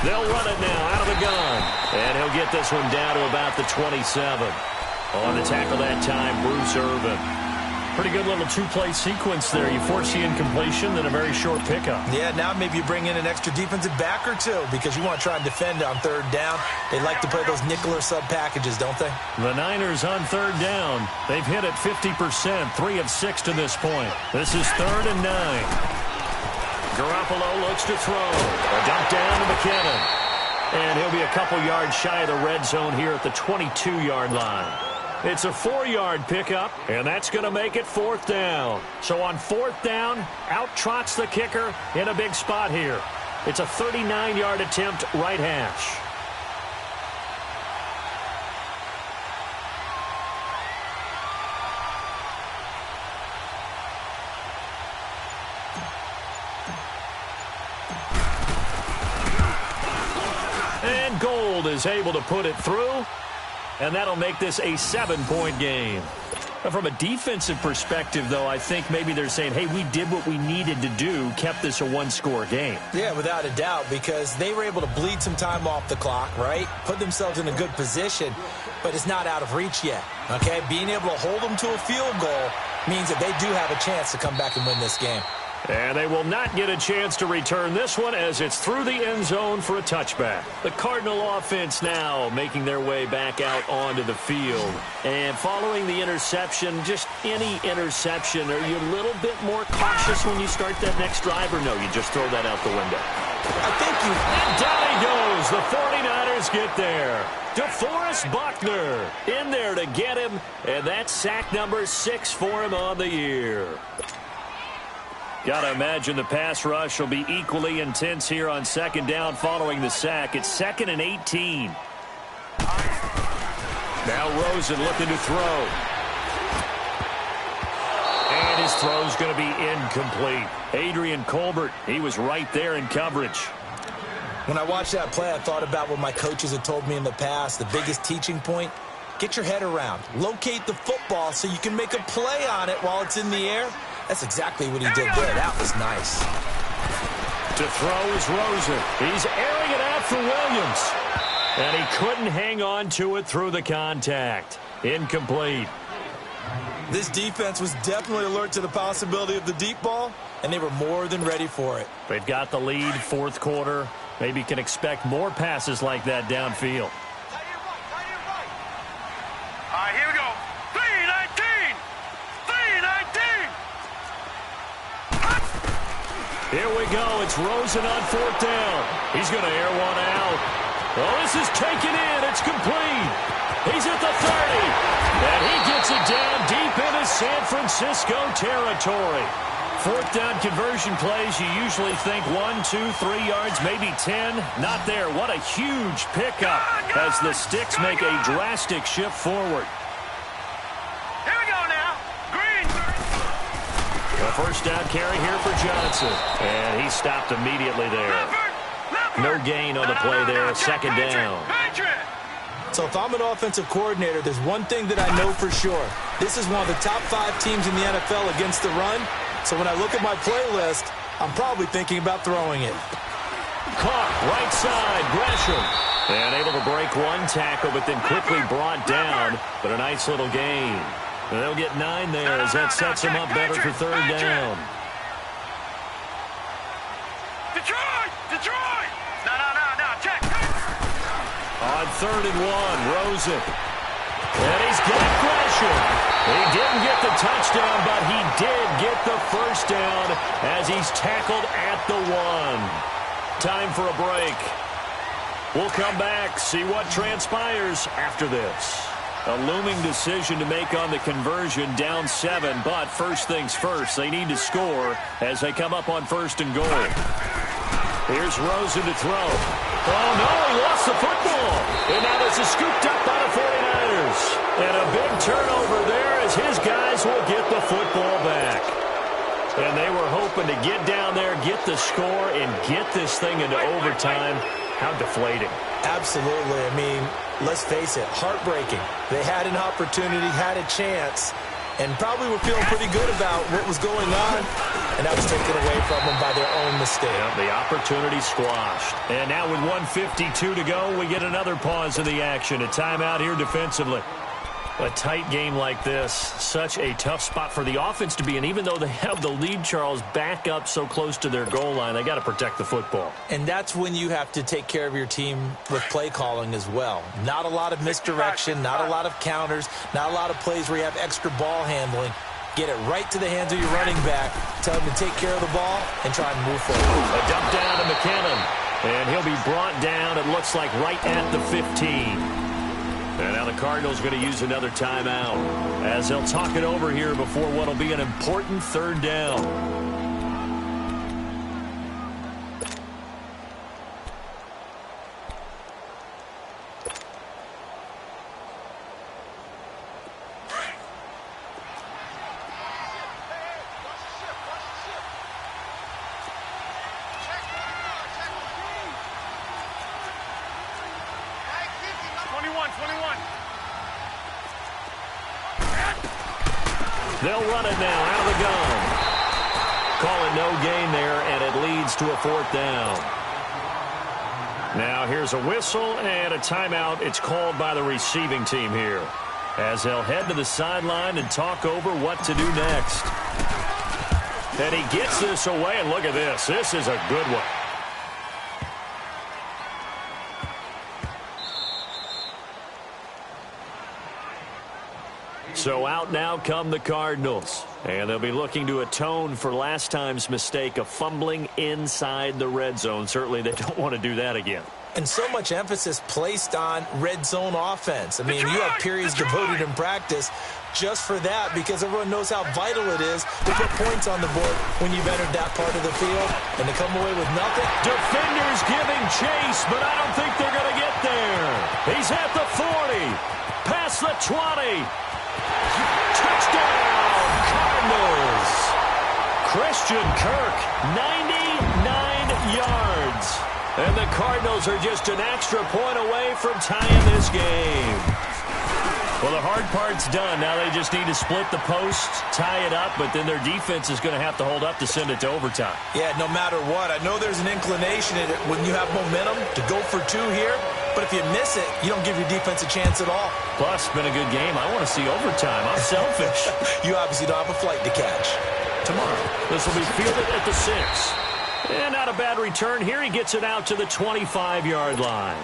Speaker 2: They'll run it now out of the gun. And he'll get this one down to about the 27. On the tackle that time, Bruce Irvin. Pretty good little 2-play sequence there. You force the incompletion, then a very short pickup.
Speaker 3: Yeah, now maybe you bring in an extra defensive back or two because you want to try and defend on 3rd down. They like to play those nickel or sub packages, don't they?
Speaker 2: The Niners on 3rd down. They've hit it 50%, 3 of 6 to this point. This is 3rd and 9. Garoppolo looks to throw. A dump down to McKinnon. And he'll be a couple yards shy of the red zone here at the 22-yard line. It's a 4-yard pickup, and that's going to make it 4th down. So on 4th down, out trots the kicker in a big spot here. It's a 39-yard attempt, right hash. And Gold is able to put it through, and that'll make this a 7-point game. From a defensive perspective, though, I think maybe they're saying, hey, we did what we needed to do, kept this a one-score game.
Speaker 3: Yeah, without a doubt, because they were able to bleed some time off the clock, right? Put themselves in a good position, but it's not out of reach yet, okay? Being able to hold them to a field goal means that they do have a chance to come back and win this game.
Speaker 2: And they will not get a chance to return this one as it's through the end zone for a touchback. The Cardinal offense now making their way back out onto the field. And following the interception, just any interception, are you a little bit more cautious when you start that next drive, or no, you just throw that out the window?
Speaker 3: I think you...
Speaker 2: And down he goes. The 49ers get there. DeForest Buckner in there to get him, and that's sack number 6 for him on the year. Got to imagine the pass rush will be equally intense here on 2nd down following the sack. It's 2nd and 18. Now Rosen looking to throw. And his throw's going to be incomplete. Adrian Colbert, he was right there in coverage.
Speaker 3: When I watched that play, I thought about what my coaches had told me in the past. The biggest teaching point, get your head around. Locate the football so you can make a play on it while it's in the air. That's exactly what he did there. That was nice.
Speaker 2: To throw is Rosen. He's airing it out for Williams. And he couldn't hang on to it through the contact. Incomplete.
Speaker 3: This defense was definitely alert to the possibility of the deep ball, and they were more than ready for it.
Speaker 2: They've got the lead, 4th quarter. Maybe can expect more passes like that downfield.
Speaker 4: All right, here we go. 3-19. 3-19.
Speaker 2: Here we go. It's Rosen on 4th down. He's going to air one out. Oh, this is taken in. It's complete. He's at the 30. And he gets it down deep into San Francisco territory. 4th down conversion plays, you usually think 1, 2, 3 yards, maybe 10. Not there. What a huge pickup as the Sticks make a drastic shift forward.
Speaker 4: Here we go now. Green.
Speaker 2: A 1st down carry here for Johnson. And he stopped immediately there. No gain on the play there. 2nd down.
Speaker 3: So if I'm an offensive coordinator, there's one thing that I know for sure. This is one of the top 5 teams in the NFL against the run. So when I look at my playlist, I'm probably thinking about throwing it.
Speaker 2: Caught right side, Gresham. And able to break one tackle, but then quickly brought down. But a nice little gain. And they'll get 9 there as that sets them up better for 3rd down.
Speaker 4: Detroit! Detroit! No, check.
Speaker 2: On 3rd and 1, Rosen. And he's got Gresham. He didn't get the touchdown, but he did get the 1st down as he's tackled at the 1. Time for a break. We'll come back, see what transpires after this. A looming decision to make on the conversion, down 7, but first things first, they need to score as they come up on 1st and goal. Here's Rosen to throw. Oh, no, he lost the football. And now this is scooped up by the 49ers. And a big turnover there as his guys will get the football back. And they were hoping to get down there, get the score, and get this thing into overtime. How deflating.
Speaker 3: Absolutely. I mean, let's face it, heartbreaking. They had an opportunity, had a chance, and probably were feeling pretty good about what was going on, and that was taken away from them by their own mistake.
Speaker 2: Yep, the opportunity squashed. And now with 1:52 to go, we get another pause in the action. A timeout here defensively. A tight game like this, such a tough spot for the offense to be in. Even though they have the lead, Charles, back up so close to their goal line, they got to protect the football.
Speaker 3: And that's when you have to take care of your team with play calling as well. Not a lot of misdirection, not a lot of counters, not a lot of plays where you have extra ball handling. Get it right to the hands of your running back, tell him to take care of the ball, and try and move forward.
Speaker 2: A dump down to McKinnon, and he'll be brought down, it looks like, right at the 15. And now the Cardinals going to use another timeout as they'll talk it over here before what will be an important third down. They'll run it now out of the gun. Call it no gain there, and it leads to a fourth down. Now here's a whistle and a timeout. It's called by the receiving team here as they'll head to the sideline and talk over what to do next. And he gets this away, and look at this. This is a good one. So out now come the Cardinals. And they'll be looking to atone for last time's mistake of fumbling inside the red zone. Certainly they don't want to do that again.
Speaker 3: And so much emphasis placed on red zone offense. I mean, you have periods devoted in practice just for that because everyone knows how vital it is to put points on the board when you've entered that part of the field. And to come away with nothing.
Speaker 2: Defenders giving chase, but I don't think they're going to get there. He's at the 40, past the 20. Touchdown, Cardinals. Christian Kirk, 99 yards. And the Cardinals are just an extra point away from tying this game. Well, the hard part's done. Now they just need to split the post, tie it up, but then their defense is going to have to hold up to send it to overtime.
Speaker 3: Yeah, no matter what. I know there's an inclination in it when you have momentum to go for two here, but if you miss it, you don't give your defense a chance at all.
Speaker 2: Plus, it's been a good game. I want to see overtime. I'm selfish.
Speaker 3: You obviously don't have a flight to catch.
Speaker 2: Tomorrow, this will be fielded at the 6. And not a bad return here. He gets it out to the 25-yard line.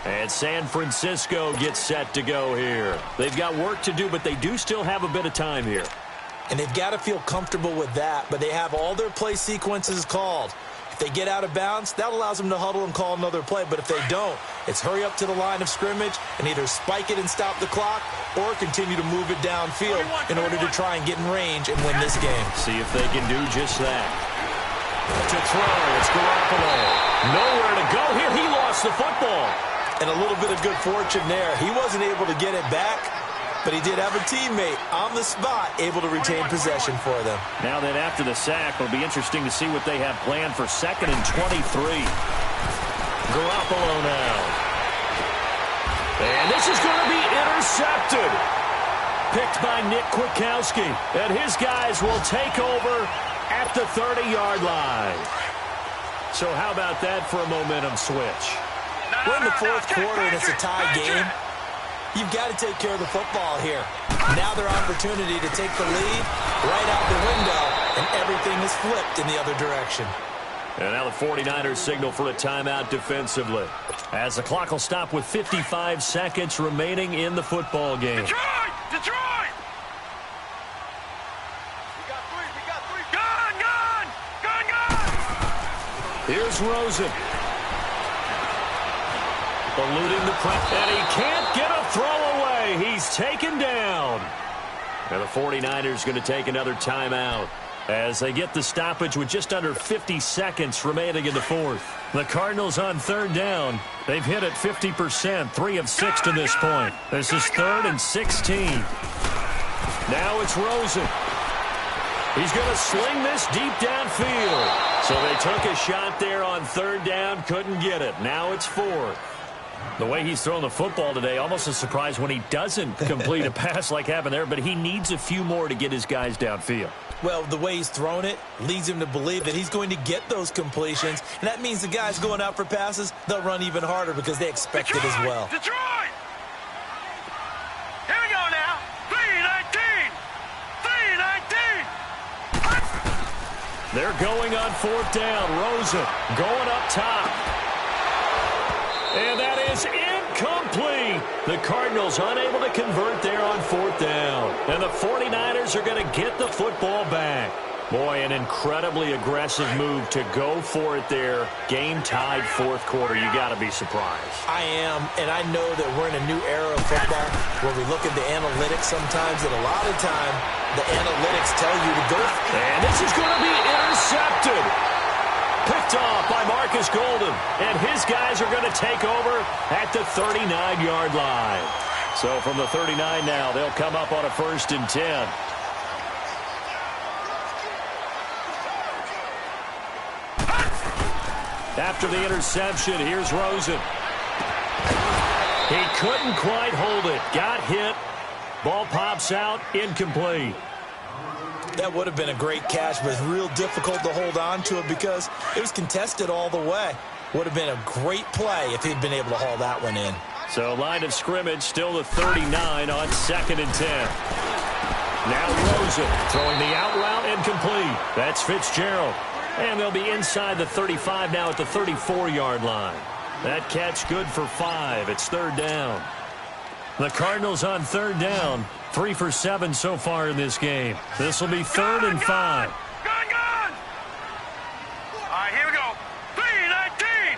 Speaker 2: And San Francisco gets set to go here. They've got work to do, but they do still have a bit of time here.
Speaker 3: And they've got to feel comfortable with that, but they have all their play sequences called. If they get out of bounds, that allows them to huddle and call another play. But if they don't, it's hurry up to the line of scrimmage and either spike it and stop the clock or continue to move it downfield in order to try and get in range and win this game.
Speaker 2: See if they can do just that. To throw, it's Garoppolo. Nowhere to go here. He lost the football.
Speaker 3: And a little bit of good fortune there. He wasn't able to get it back, but he did have a teammate on the spot able to retain possession for them.
Speaker 2: Now that after the sack, it'll be interesting to see what they have planned for 2nd and 23. Garoppolo now. And this is going to be intercepted. Picked by Nick Kwiatkowski. And his guys will take over at the 30-yard line. So how about that for a momentum switch?
Speaker 3: We're in the fourth quarter and it's a tie game. You've got to take care of the football here. Now their opportunity to take the lead right out the window, and everything is flipped in the other direction.
Speaker 2: And now the 49ers signal for a timeout defensively, as the clock will stop with 55 seconds remaining in the football game.
Speaker 4: Detroit! Detroit! We got three. Gun!
Speaker 2: Here's Rosen. Eluding the press, and he can't get a throw away. He's taken down. And the 49ers going to take another timeout as they get the stoppage with just under 50 seconds remaining in the fourth. The Cardinals on 3rd down. They've hit it 50%, 3 of 6 to this point. This is 3rd and 16. Now it's Rosen. He's going to sling this deep downfield. So they took a shot there on 3rd down, couldn't get it. Now it's 4th. The way he's thrown the football today, almost a surprise when he doesn't complete a pass like happened there, but he needs a few more to get his guys downfield.
Speaker 3: Well, the way he's thrown it leads him to believe that he's going to get those completions, and that means the guys going out for passes, they'll run even harder because they expect it as well.
Speaker 4: Detroit! Here we go now. 3-19! 3-19!
Speaker 2: They're going on 4th down. Rosen going up top. And that is incomplete. The Cardinals unable to convert there on 4th down. And the 49ers are going to get the football back. Boy, an incredibly aggressive move to go for it there. Game tied fourth quarter. You got to be surprised.
Speaker 3: I am, and I know that we're in a new era of football where we look at the analytics sometimes, and a lot of time the analytics tell you to go.
Speaker 2: And this is going to be intercepted. Picked off by Marcus Golden, and his guys are going to take over at the 39-yard line. So from the 39 now, they'll come up on a 1st and 10. After the interception, here's Rosen. He couldn't quite hold it. Got hit. Ball pops out. Incomplete.
Speaker 3: That would have been a great catch, but it's real difficult to hold on to it because it was contested all the way. Would have been a great play if he'd been able to haul that one in.
Speaker 2: So line of scrimmage, still the 39 on 2nd and 10. Now Rosen throwing the out route incomplete. That's Fitzgerald. And they'll be inside the 35 now at the 34-yard line. That catch good for 5. It's 3rd down. The Cardinals on 3rd down. 3 for 7 so far in this game. This will be 3rd and 5.
Speaker 4: Gone! All right, here we go. 3-19!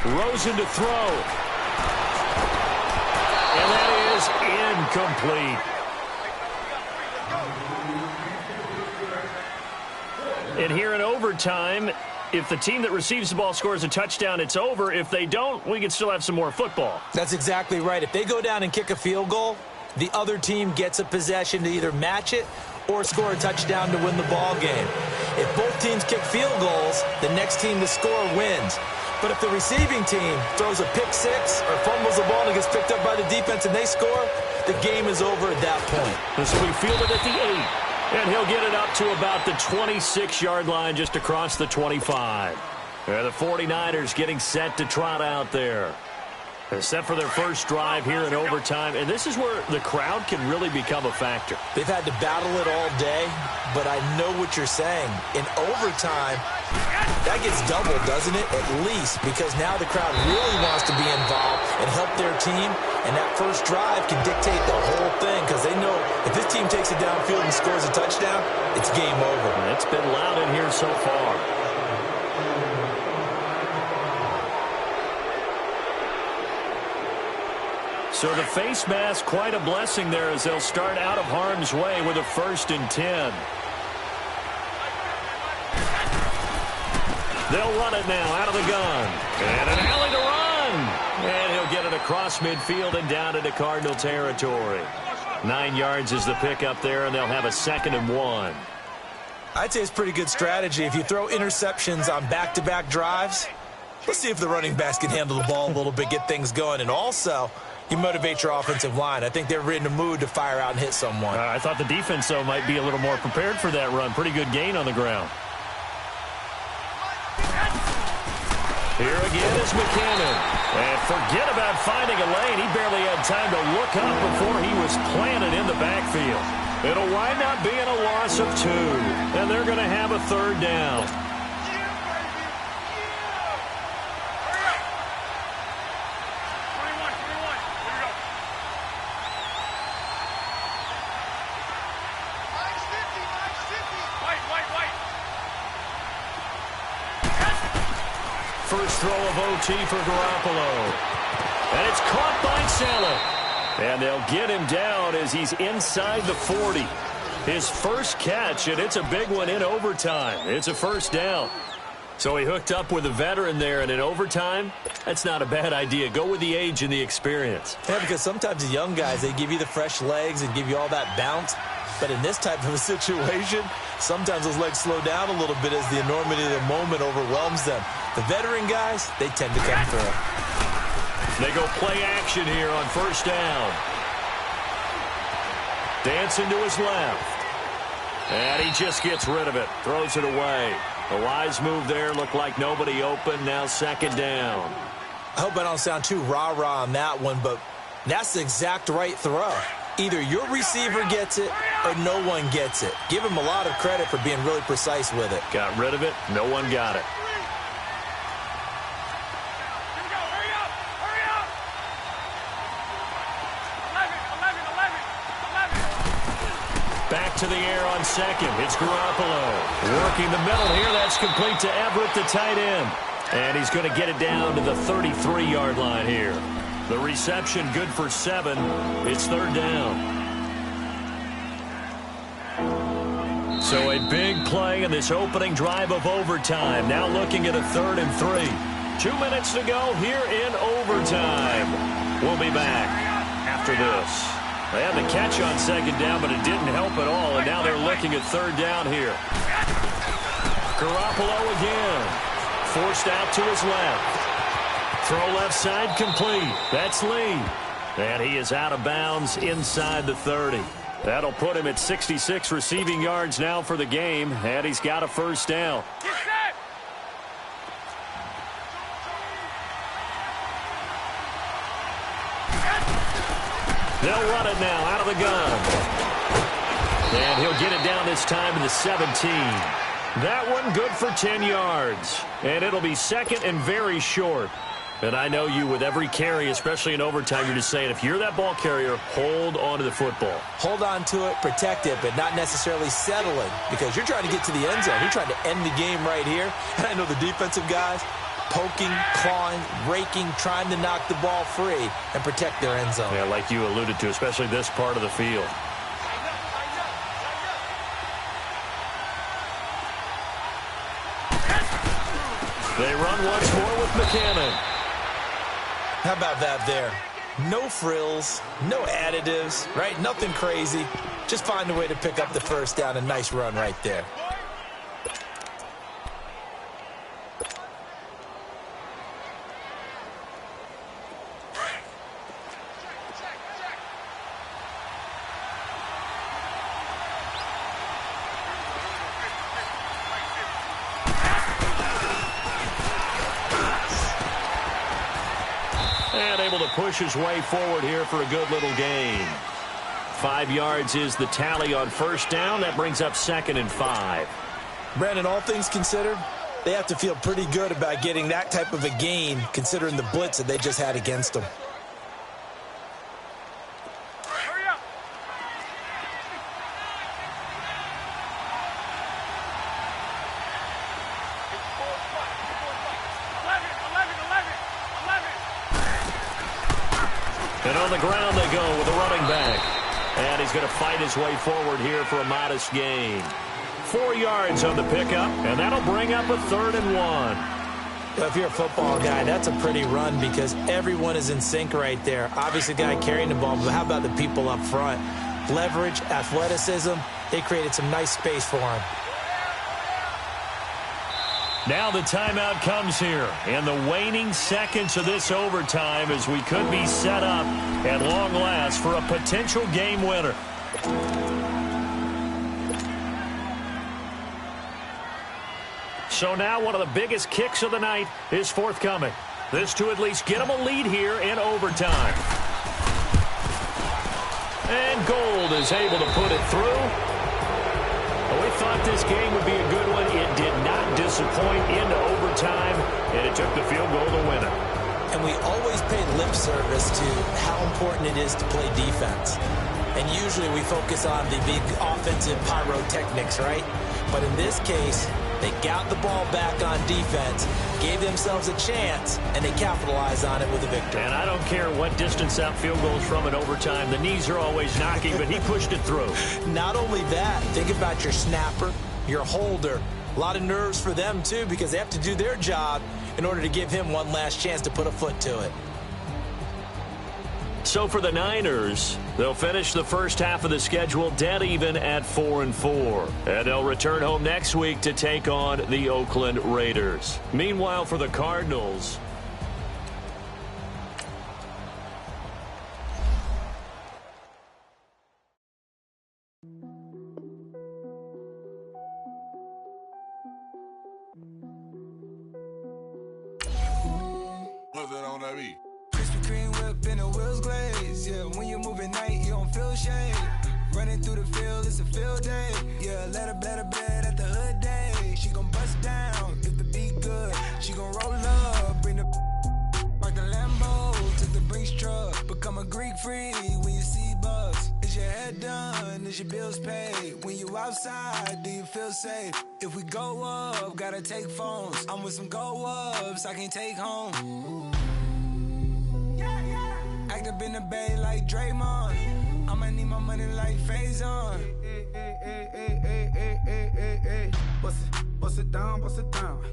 Speaker 4: 3-19!
Speaker 2: Rosen to throw. And that is incomplete. And here in overtime, if the team that receives the ball scores a touchdown, it's over. If they don't, we can still have some more football.
Speaker 3: That's exactly right. If they go down and kick a field goal, the other team gets a possession to either match it or score a touchdown to win the ball game. If both teams kick field goals, the next team to score wins. But if the receiving team throws a pick six or fumbles the ball and gets picked up by the defense and they score, the game is over at that point.
Speaker 2: This will be fielded at the 8. And he'll get it up to about the 26-yard line just across the 25. The 49ers getting set to trot out there. They're set for their first drive here in overtime. And this is where the crowd can really become a factor.
Speaker 3: They've had to battle it all day, but I know what you're saying. In overtime, that gets doubled, doesn't it? At least, because now the crowd really wants to be involved and help their team. And that first drive can dictate the whole thing because they know if this team takes it downfield and scores a touchdown, it's game over.
Speaker 2: It's been loud in here so far. So the face mask, quite a blessing there as they'll start out of harm's way with a 1st and 10. They'll run it now out of the gun. And an alley to run. And he'll get it across midfield and down into Cardinal territory. 9 yards is the pickup there, and they'll have a 2nd and 1.
Speaker 3: I'd say it's pretty good strategy. If you throw interceptions on back-to-back drives, let's see if the running backs can handle the ball a little bit, get things going. And also, you motivate your offensive line. I think they're in the mood to fire out and hit someone.
Speaker 2: I thought the defense, though, might be a little more prepared for that run. Pretty good gain on the ground. Here again is McKinnon. And forget about finding a lane. He barely had time to look up before he was planted in the backfield. It'll wind up being a loss of 2. And they're going to have a 3rd down. First throw of OT for Garoppolo. And it's caught by Saleh. And they'll get him down as he's inside the 40. His first catch, and it's a big one in overtime. It's a 1st down. So he hooked up with a veteran there, and in overtime, that's not a bad idea. Go with the age and the experience.
Speaker 3: Yeah, because sometimes the young guys, they give you the fresh legs and give you all that bounce. But in this type of a situation, sometimes those legs slow down a little bit as the enormity of the moment overwhelms them. The veteran guys, they tend to come through.
Speaker 2: They go play action here on 1st down. Dancing to his left. And he just gets rid of it. Throws it away. A wise move there. Looked like nobody open. Now 2nd down.
Speaker 3: I hope I don't sound too rah-rah on that one, but that's the exact right throw. Either your receiver gets it or no one gets it. Give him a lot of credit for being really precise with it.
Speaker 2: Got rid of it. No one got it. to the air on second. It's Garoppolo. Working the middle here. That's complete to Everett, the tight end. And he's going to get it down to the 33-yard line here. The reception good for 7. It's third down. So a big play in this opening drive of overtime. Now looking at a 3rd and 3. 2 minutes to go here in overtime. We'll be back after this. They had the catch on second down, but it didn't help at all. And now they're looking at third down here. Garoppolo again. Forced out to his left. Throw left side complete. That's Lee. And he is out of bounds inside the 30. That'll put him at 66 receiving yards now for the game. And he's got a first down. They'll run it now out of the gun. And he'll get it down this time in the 17. That one good for 10 yards. And it'll be second and very short. And I know you, with every carry, especially in overtime, you're just saying, if you're that ball carrier, hold on to the football.
Speaker 3: Hold on to it, protect it, but not necessarily settling, because you're trying to get to the end zone. You're trying to end the game right here. And I know the defensive guys, poking, clawing, raking, trying to knock the ball free and protect their end zone.
Speaker 2: Yeah, like you alluded to, especially this part of the field. They run once more with McCannon.
Speaker 3: How about that there? No frills, no additives, right? Nothing crazy. Just find a way to pick up the first down. A nice run right there.
Speaker 2: And able to push his way forward here for a good little gain. 5 yards is the tally on first down. That brings up 2nd and 5.
Speaker 3: Brandon, all things considered, they have to feel pretty good about getting that type of a gain, considering the blitz that they just had against them.
Speaker 2: And on the ground they go with a running back. And he's going to fight his way forward here for a modest gain. 4 yards on the pickup, and that'll bring up a 3rd and 1.
Speaker 3: Well, if you're a football guy, that's a pretty run because everyone is in sync right there. Obviously, the guy carrying the ball, but how about the people up front? Leverage, athleticism, they created some nice space for him.
Speaker 2: Now the timeout comes here in the waning seconds of this overtime as we could be set up at long last for a potential game winner. So now one of the biggest kicks of the night is forthcoming. This to at least get them a lead here in overtime. And Gold is able to put it through. We thought this game would be a good one. It did not disappoint into overtime, and it took the field goal to win it.
Speaker 3: And we always pay lip service to how important it is to play defense. And usually we focus on the big offensive pyrotechnics, right? But in this case, they got the ball back on defense, gave themselves a chance, and they capitalized on it with a victory.
Speaker 2: And I don't care what distance that field goes from in overtime. The knees are always knocking, but he pushed it through.
Speaker 3: Not only that, think about your snapper, your holder. A lot of nerves for them, too, because they have to do their job in order to give him one last chance to put a foot to it.
Speaker 2: So for the Niners, they'll finish the first half of the schedule dead even at 4-4. And they'll return home next week to take on the Oakland Raiders. Meanwhile, for the Cardinals,
Speaker 5: what's that on that beat?
Speaker 6: Krispy Kreme whip and the wheels glaze. Yeah, when you move at night, you don't feel shame. Running through the field, it's a field day. Yeah, let her bed at the hood day. She gon' bust down if the beat good. She gon' roll up, bring the park the Lambo to the Brinks truck. Become a Greek freak when you see bucks. Is your head done? is your bills paid? When you outside, do you feel safe? If we go up, gotta take phones. I'm with some go-ups I can't take home. Act up in the bay like Draymond. I'ma need my money like Faison.
Speaker 7: Hey. Bust it down, bust it down.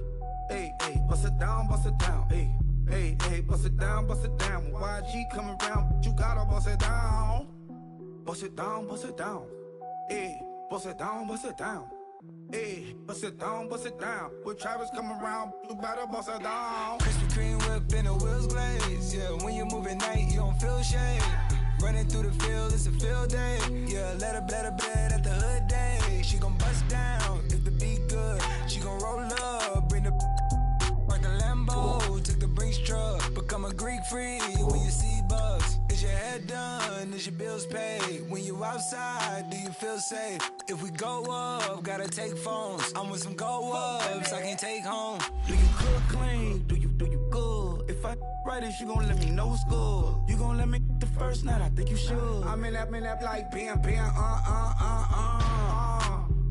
Speaker 7: Hey, bust it down, bust it down. Hey, bust it down, bust it down. When YG coming around, you gotta bust it down. Bust it down, bust it down. Hey, bust it down, bust it down. Hey, bust it down, bust it down. When Travis come around, you better bust it down.
Speaker 6: Krispy Kreme whip and the wheels glaze. Yeah, when you move at night, you don't feel shade. Running through the field, it's a field day. Yeah, let her bed at the hood day. She gon' bust down if the beat good. She gon' roll up, bring the like a Lambo. Took the Brinks truck, become a Greek freak when you see bugs. Is your head done? Is your bills paid? When you outside, do you feel safe? If we go up, gotta take phones. I'm with some go-ups I can't take home.
Speaker 7: Do you cook clean? Do you good? If I right it, you gon' let me know it's good. You gon' let me the first night, I think you should. I'm in that like bam.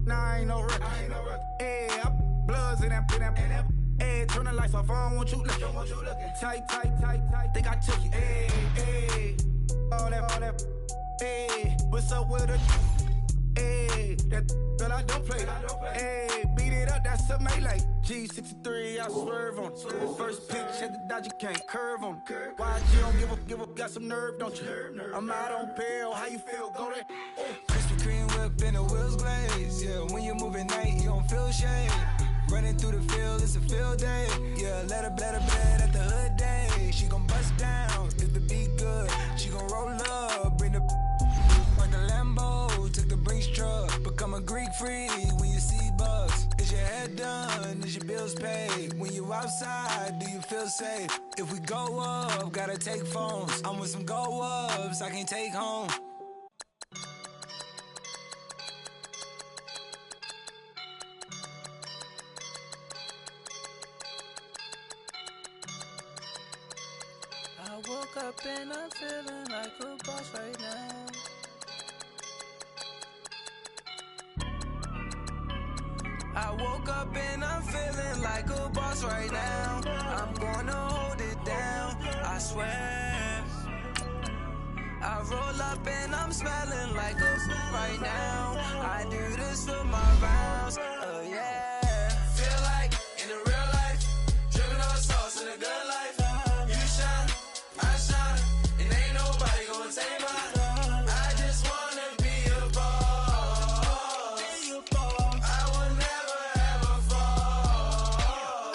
Speaker 7: Nah, I ain't no wreck. Hey, bloods in that. Hey, turn the lights off, I don't want you looking. Tight. Think I took it. Hey, all that. Hey, what's up with her? Hey, that girl I don't play. Hey, beat it up, that's a melee. G63, I swerve on it. First pitch, had the dodge, you can't curve on it. Why you don't give up, got some nerve, don't you? I'm out on bail, how you feel, go there?
Speaker 6: Krispy Kreme whip and the wheels glaze. Yeah, when you move at night, you don't feel shade. Running through the field, it's a field day. Yeah, let her bed at the hood day. She gon' bust down if the beat good. She gon' roll up, bring the like a Lambo. Took the Brinks truck, become a Greek freak when you see bugs. Is your head done? Is your bills paid? When you outside, do you feel safe? If we go up, gotta take phones. I'm with some go-ups I can't take home.
Speaker 8: I woke up and I'm feeling like a boss right now. I woke up and I'm feeling like a boss right now. I'm gonna hold it down, I swear. I roll up and I'm smelling like a right now. I do this for my rounds, yeah. Feel like in the real life, dripping on sauce in a good life. You shine, I shine, and ain't nobody gonna take mine. I just wanna be a boss. I will never ever fall.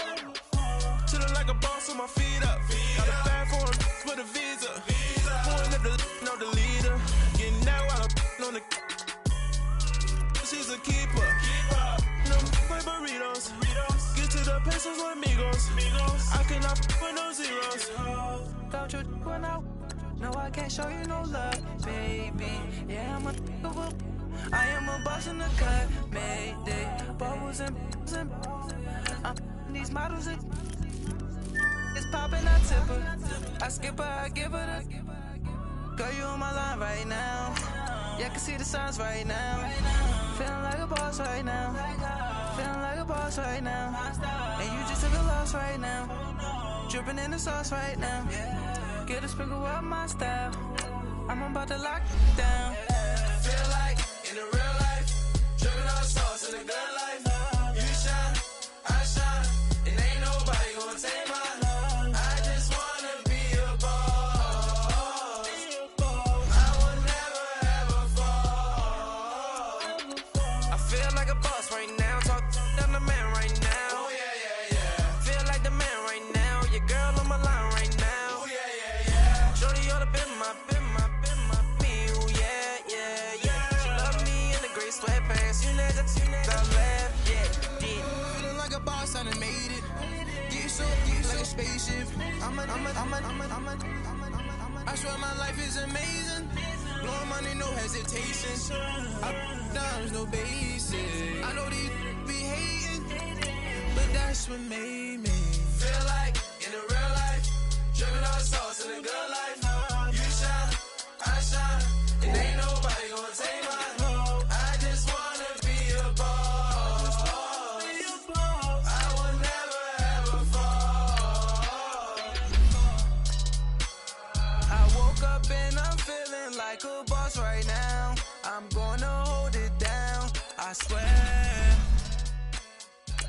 Speaker 1: Chillin' like a boss with my feet up. Got a bag for him with a visa. Pulling up know the leader. Getting out while I'm on the. She's a keeper. No my burritos. Get to the pesos with amigos. I cannot with no zeros.
Speaker 8: Don't you when no, I can't show you no love, baby. Yeah, I'm a I am a boss in the cut, mayday. Bubbles and I'm these models. It's popping, I tip her. I skip her, I give her the. Girl, you on my line right now. Yeah, I can see the signs right now. Feeling like a boss right now. Feeling like a boss right now. And you just took a loss right now. Dripping in the sauce right now. Get a sprinkle up my style. I'm about to lock it down.
Speaker 1: Feel like in the real life, dripping on sauce in a good life. You shine, I shine, and ain't nobody gonna take mine. I just wanna be a boss. I will never ever fall.
Speaker 8: I feel like a boss right now. Talk down the man right now.
Speaker 1: Oh yeah.
Speaker 8: Feel like the man right now. Your girl on my line right now.
Speaker 1: Oh yeah.
Speaker 8: Shorty oughta been my me. Ooh yeah. She love me in the gray sweatpants. You never left, yeah.
Speaker 6: Feeling like a boss, I done made it. Get so like a spaceship. I swear my life is amazing. Blowing money, no hesitation. Dimes, no basic. I know these be hating, but that's what made me.
Speaker 1: Feel like in the real life, dripping on sauce in a good life. You shine, I shine, and ain't nobody gonna take mine.
Speaker 8: I swear.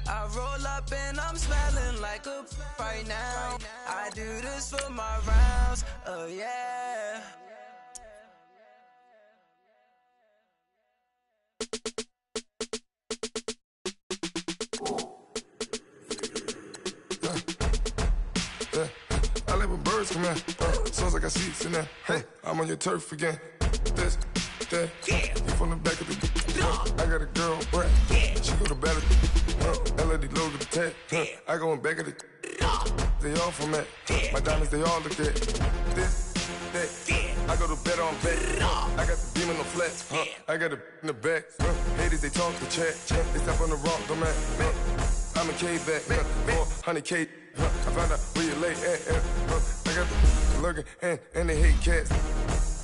Speaker 8: I roll up and I'm smelling like a right now. I do this for my rounds, oh yeah.
Speaker 5: I like when birds come in. Sounds like I got seats in there. I'm on your turf again. This, that, you from the back of the. I got a girl, right? She go to battle. LAD load the tag. I go in back of the. They all from that. My diamonds, they all look at. This, that. I go to bed on bed. I got the beam on the flats. I got it in the back. Haters, they talk to chat. They step on the rock, don't man. I'm a K-back, 400K. I found out where you lay at. I got the lurking and they hate cats.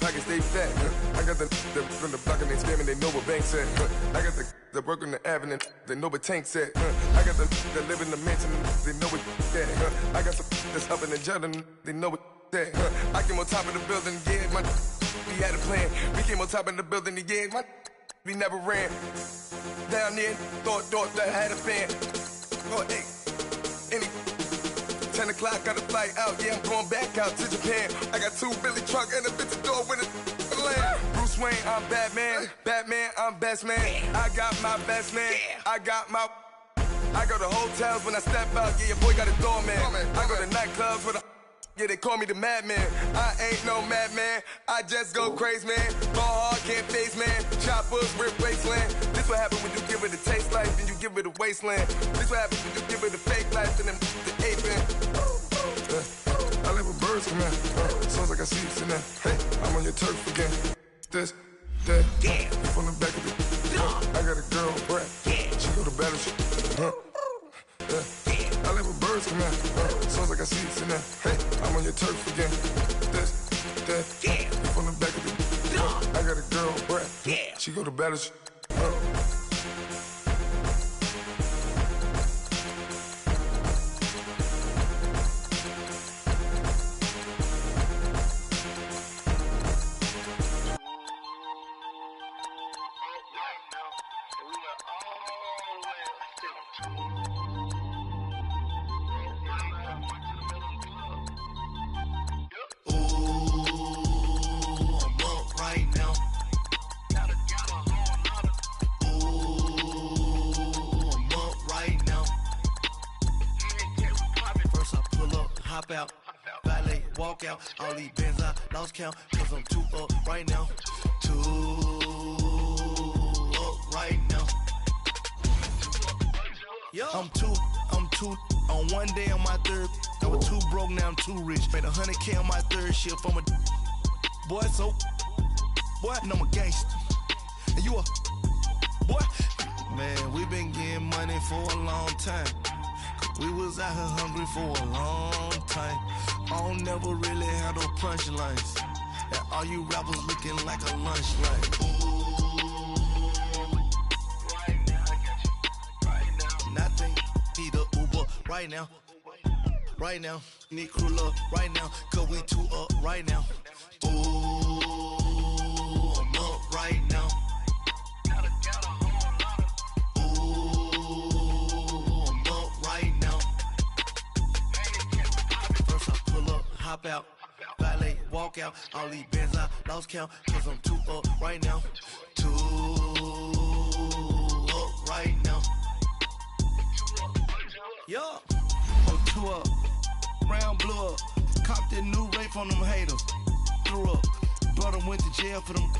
Speaker 5: Pockets stay fat. I got the from the block and they scamming, they know what banks at. I got the work on the avenue, they know what tanks at. I got the live in the mansion, they know what that. I got some that's up in the jungle, they know what that. I came on top of the building, yeah, we had a plan. We came on top of the building, yeah, we never ran. Down there, thought that had a fan. Oh, hey, any 10 o'clock, got a flight out, yeah, I'm going back out to Japan. I got 2 Billy truck and a bitch door with a land. Bruce Wayne, I'm Batman, I'm best man. I got my best man, I go to hotels when I step out, yeah, your boy got a doorman. I go to nightclubs with a, yeah, they call me the madman. I ain't no madman, I just go crazy, man. Ball hard, can't face, man. Choppers, rip wasteland. This what happens when you give it a taste life, then you give it a wasteland. This what happens when you give it a fake life, then the aping. I like when birds come in. Sounds like I see seats in there. I'm on your turf again. This, that, you from the back of the. I got a girl, right? She go to battle. I like when birds come in. Sounds like I see seats in there. I'm on your turf again. This, that, you from the back of the. I got a girl, right? She go to battle.
Speaker 9: Out, valet, walk out, all these bands I lost count, cause I'm 2 up right now, 2 up right now. Yo, I'm two on one day on my third. I was 2 broke, now I'm 2 rich. Made 100K on my third shift. I'm a boy, so boy, and I'm a gangster. And you a boy, man. We been getting money for a long time. We was out here hungry for a long time. I don't never really have no punchlines. And all you rappers looking like a lunch line. Right now, I got you. Right now. Nothing. Need a Uber right now. Right now. Need crew up right now. Cause we 2 up right now. Ooh, I'm up right now. Hop out, valet, walk out, all these bands I lost count, cause I'm 2 up right now, 2 up right now. Yo, I'm 2 up, round blew up, copped that new rape on them haters, threw up, brother went to jail for them,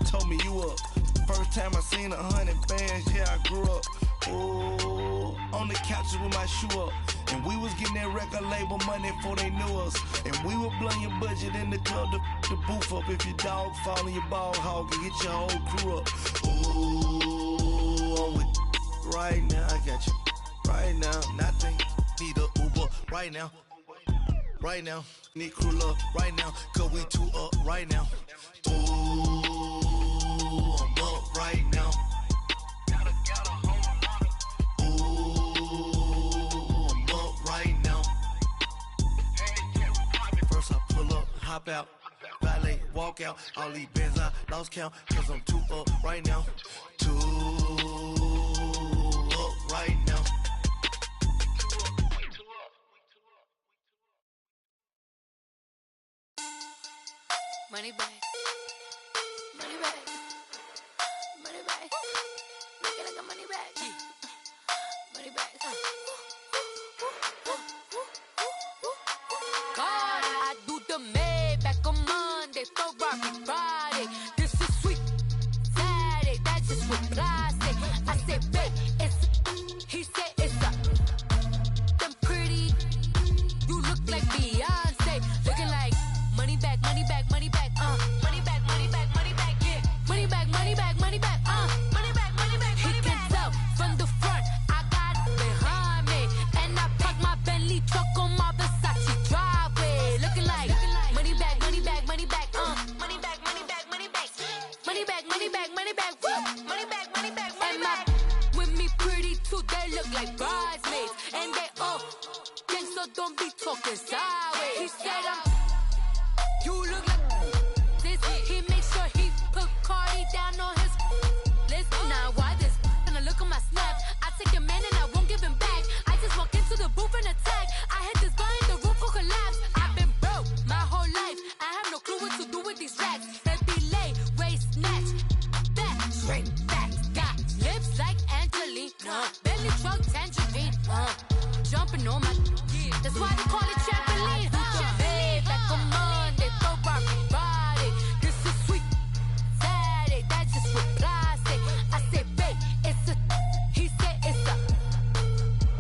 Speaker 9: told me you up, first time I seen 100 bands, yeah I grew up, ooh, on the couches with my shoe up. And we was getting that record label money before they knew us. And we were blowing your budget in the club to booth up. If your dog fall in your ball hog and get your whole crew up. Ooh, I'm with right now. I got you right now. Nothing. Need a Uber right now. Right now. Need crew up right now. Cause we 2 up right now. Ooh, I'm up right now. Hop out, valet, walk out, all these bands I lost count, cause I'm 2 up right now, 2
Speaker 10: Money bag. Money bag. Money bag. Looking like a money bag. Money bag. God, I do the Maybach on Monday, Ferrari Friday. This is sweet Saturday, that's just what I say. I say, babe, it's he said it's a them pretty. You look like Beyonce, looking like money bag, money bag, money bag, money bag, money bag, money bag, yeah, money bag, money bag, money bag, money bag, money bag. He can tell from the front, I got it behind me, and I park my Bentley truck on my Versace driveway, looking like money bag, money bag, money bag, money bag, money bag, money bag, money bag, money bag, money bag, woo, money bag, money bag, money bag. With me pretty too, they look like bridesmaids, and they all gang, so don't be talking sideways. He said you look like this. He makes sure he put Cardi down on his list. Now why this? Gonna look at my snap. I take your man and I won't give him back. I just walk into the booth and attack. I hit this guy in the roof will collapse. I've been broke my whole life. I have no clue what to do with these racks. Heavy lay, waist snatch, back straight back. Got lips like Angelina, belly truck tangerine. Jumping on my, that's why they call it trampoline. Back on Monday, Ferrari Friday. This is sweet Saturday, that's just what I say. I say, babe, it's a, he said it's a,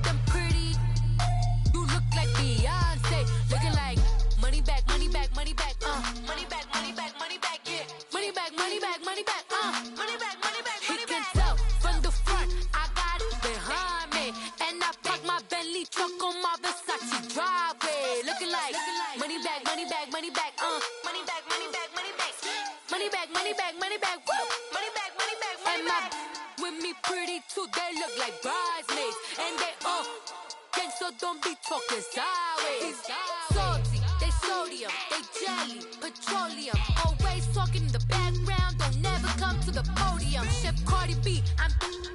Speaker 10: them pretty. You look like Beyonce, looking like money bag, money bag, money bag, money bag, money bag, money bag, yeah, money bag, money bag, money bag, money bag, money bag. He can tell from the front, I got it behind me, and I park my Bentley truck on my Versace driveway, looking like money bag, money bag, money bag, money bag, money bag, money bag, money bag, money bag, money bag, woo, money bag, money bag, money bag. With me pretty too, they look like bridesmaids, and they all gang, so don't be talking sideways. Salty, they sodium, they jelly, petroleum, always talking in the background, don't never come to the podium. Chef Cardi B, I'm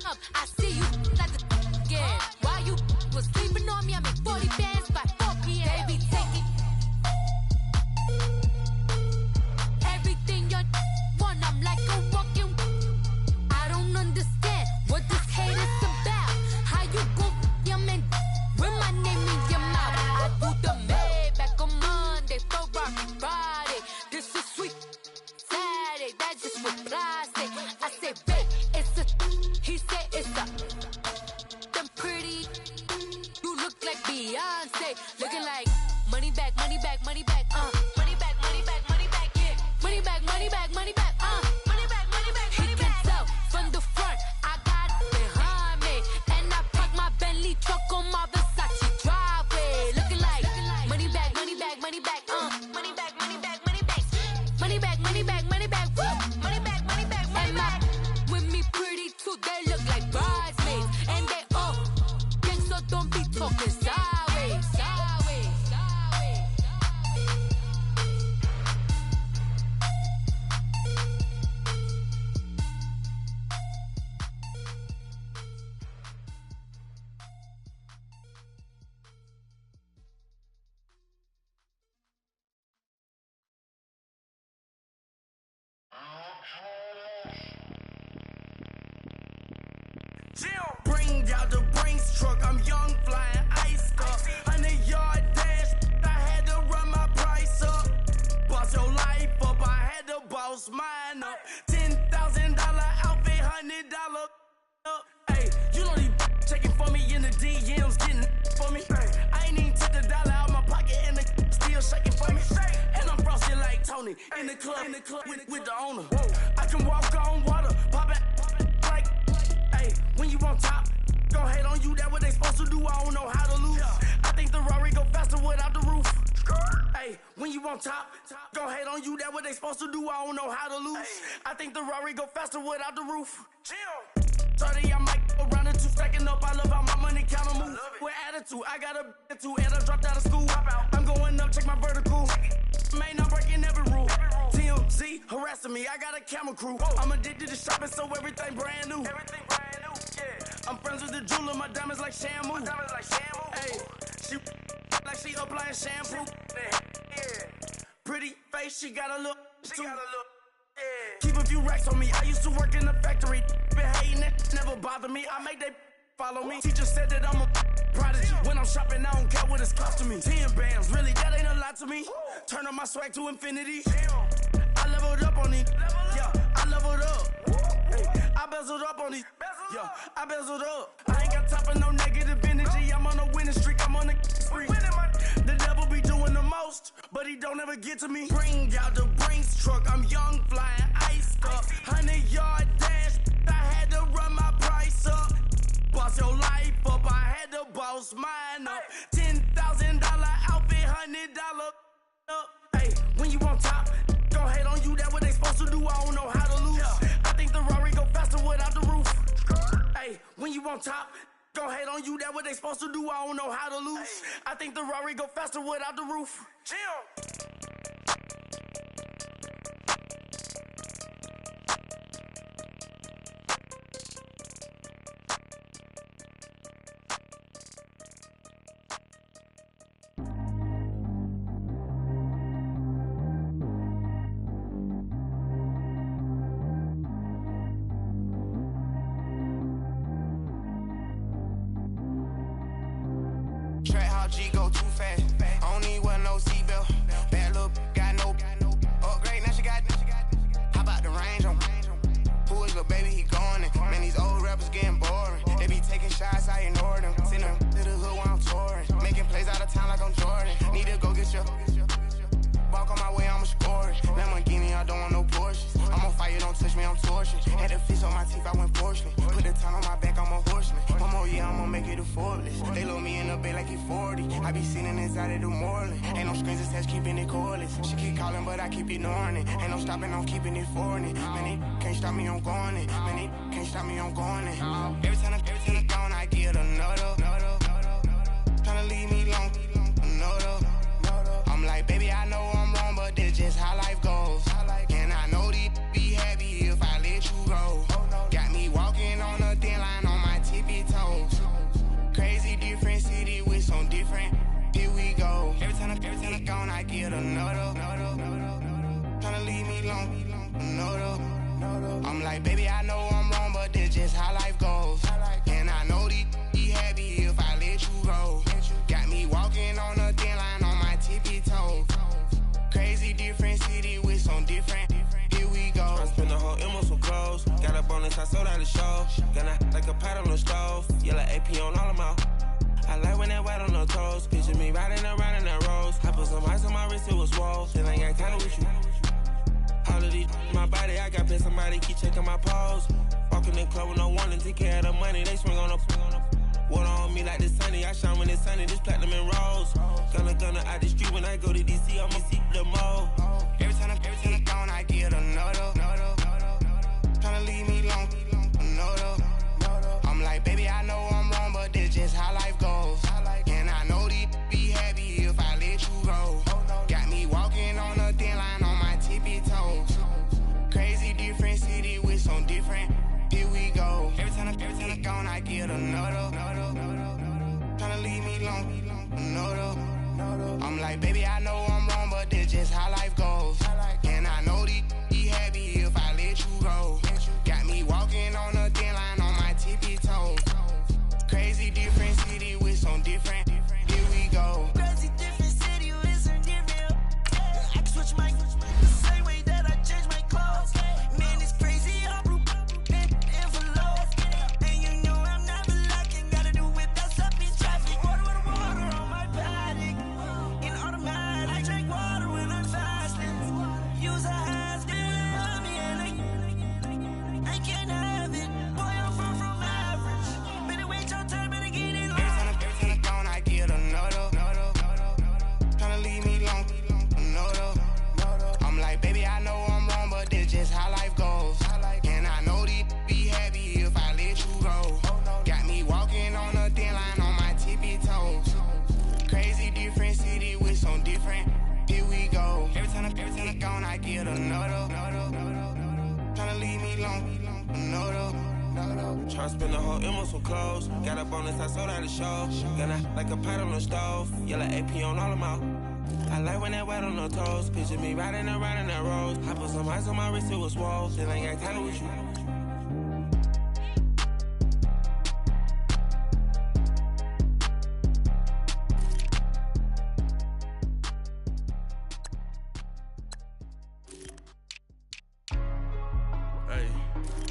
Speaker 10: up, I see you like the again. Why you was sleeping on me? I make 40 bands by 4 p.m. Baby, take it. Everything you want, I'm like a walking. I don't understand what this hate is about. How you go, your man, with my name in your mouth. I do the Maybach on Monday, Ferrari Friday. This is sweet Saturday, that's just what I say. I say, babe, it's a, he said it's a, them pretty. You look like Beyonce, looking like money bag, money bag, money bag, money bag, money bag, money bag, yeah, money bag, money bag, money bag, money bag, money bag. He can tell from the front, I got it behind me, and I park my Bentley truck on my Versace driveway, looking like money bag, money bag, money bag, money bag, money bag, money bag, money bag, money bag, money bag, woo, money bag, money bag, money bag. With me pretty too, they look like bridesmaids, and they all gang, so don't be talking sideways, sideways, sideways.
Speaker 9: Bring out the Brinks truck, I'm young, flying ice up. 100-yard dash, I had to run my price up. Boss your life up, I had to boss mine up. $10,000 outfit, $100 up. Hey, you know these checking for me in the DMs, getting for me. I ain't even took the dollar out my pocket and the still shaking for me. And I'm frosted like Tony in the club with the owner. I can walk on water, pop it like, hey, when you on top, gon' hate on you, that what they supposed to do, I don't know how to lose. I think the Rari go faster without the roof. Hey, when you on top, gon' hate on you, that what they supposed to do, I don't know how to lose. I think the Rari go faster without the roof. 30, I might go around the two, stacking up, I love how my money counter move. With attitude, I got a attitude, and I dropped out of school. I'm going up, check my vertical. Man, I'm breaking every rule. TMZ harassing me, I got a camera crew. I'm addicted to shopping, so everything brand new. I'm friends with the jeweler, my diamonds like Shamu. Hey, she like she applying shampoo. Pretty face, she got a look.
Speaker 7: attitude. Keep a few racks on me. I used to work in the factory. Been hating it, never bother me. I make they follow me. Teacher said that I'm a prodigy. When I'm shopping, I don't care what it's cost to me. 10 bands, really, that ain't a lot to me. Turn up my swag to infinity. I leveled up on these. Yeah, I leveled up. Hey, I bezeled up on these. Yeah, I bezeled up. I ain't got time for no negative energy. I'm on a winning streak. I'm on a spree. The devil be doing the most, but he don't ever get to me. Bring out the Brinks truck. I'm young, flying, iced up. 100-yard dash. I had to run my price up. Boss your life up. I had to boss mine up. $10,000 outfit, $100 up. Hey, when you on top, don't hate on you. That what they supposed to do. I don't know how to lose. I think the Rari go faster without the roof. Hey, when you on top, don't hate on you. That what they supposed to do. I don't know how to lose. I think the Rari go faster without the roof. Chill.
Speaker 11: Track how G go too fast. I don't need wear no seatbelt. Bad little got no upgrade. Now she got. How about the range on? Who is little baby? He going in. Man, these old rappers getting boring. They be taking shots, I ignore them. Send them to the hood while I'm touring. Making plays out of town like I'm Jordan. Need to go get your. Walk on my way, I'ma score it. Lamborghini, I don't want no Porsches. I'm on fire, don't touch me, I'm torching. Had the fish on my teeth, I went porcelain. Put the time on my back, I'm a horseman. One more year, I'ma make it a Forbes. They load me in the bay like he 40. I be sitting inside of the Moreland. Ain't no screens attached, keeping it cordless. She keep calling, but I keep ignoring it. Ain't no stopping, I'm keeping it foreign it. Man, they can't stop me, I'm going it. Man, they can't stop me, I'm going it. Every time I gone, I get another. Tryna leave me long, another. I'm like, baby, I know I'm wrong, but this just how life goes. And I know these be happy if I let you go. Got me walking on a thin line on my tippy toes. Crazy different city with some different. Here we go. Every time I gone, I get another. Tryna leave me long, another. I'm like, baby, I know I'm wrong, but this just how life goes. And I know these be happy if I let you go. Got me walking on a thin line on my tippy toes. Crazy different city with some different. Here we go.
Speaker 12: I spent the whole M on some clothes. Got up on this, I sold out the show. Gonna like a pot on the stove. Yellow AP on all of my. I like when that white on the toes. Picture me riding around in that rose. I put some ice on my wrist, it was swole. Then I got tired with you. All of these my body, I got paid somebody keep checking my pose. Walking in club with no warning, take care of the money. They swing on the. Water on me like the sunny, I shine when it's sunny, this platinum and rose. Gonna out the street when I go to DC, I'ma see the mall.
Speaker 11: Every time I gone, I get another. Tryna leave me long, another. I'm like, baby, I know I'm wrong, but this just how life goes. And I know these be happy if I let you go. Got me walking on a thin line on my tippy toes. Crazy different city with some different. Here we go. Every time I gone, I get another. Tryna leave me long, another. I'm like, baby, I know I'm wrong, but this just how life goes. And I know these be happy if I let you go. Got me walking on a thin line on my tippy toes. Crazy different city with some different. Here we go.
Speaker 13: Crazy different city with some different. I can switch my the same way that I change my clothes. Man, it's crazy. I'm
Speaker 12: Tryna spend the whole M on some clothes. Got up on this, I sold out the show. Gonna like a pot on the stove. Yellow AP on all of my. I like when that wet on the toes. Picture me riding around in that rose. I put some ice on my wrist, it was swole. Still ain't got time with you.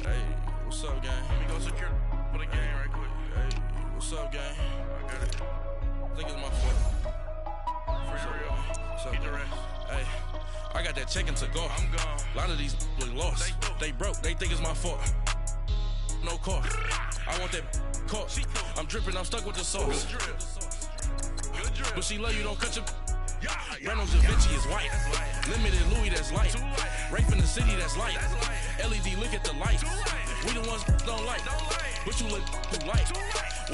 Speaker 1: Hey, what's up, gang? Let me go secure for the game right quick. Hey, what's up, gang? I got it. I think it's my fault. For real. What's up, man? Hey, I got that chicken to go. I'm gone. A lot of these look lost. They broke. They think it's my fault. No car. I want that Colt. I'm dripping. I'm stuck with the sauce. Good drip. But she love you. Don't cut your. Reynolds Da Vinci is white. Limited Louis, that's light. Rape in the city, that's light. LED, look at the lights. We the ones don't like. But you look too light.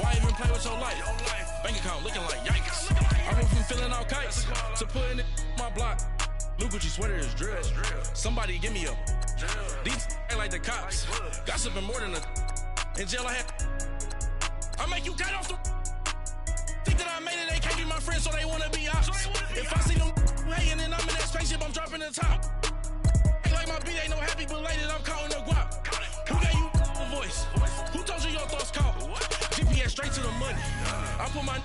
Speaker 1: Why even play with your life? Bank account looking like yikes. I went from filling out kites to putting it in my block. Blue Gucci sweater is drill. Somebody give me a. These ain't like the cops. Gossiping more than a. In jail I had. I make you cut off the. Think that I made it, they can't be my friends, so they wanna be ops. If I see them hating and I'm in that spaceship, I'm dropping the top. Ain't like my beat ain't no happy belated, I'm counting the guap. Who gave you a voice? Who told you your thoughts count? GPS straight to the money. I put my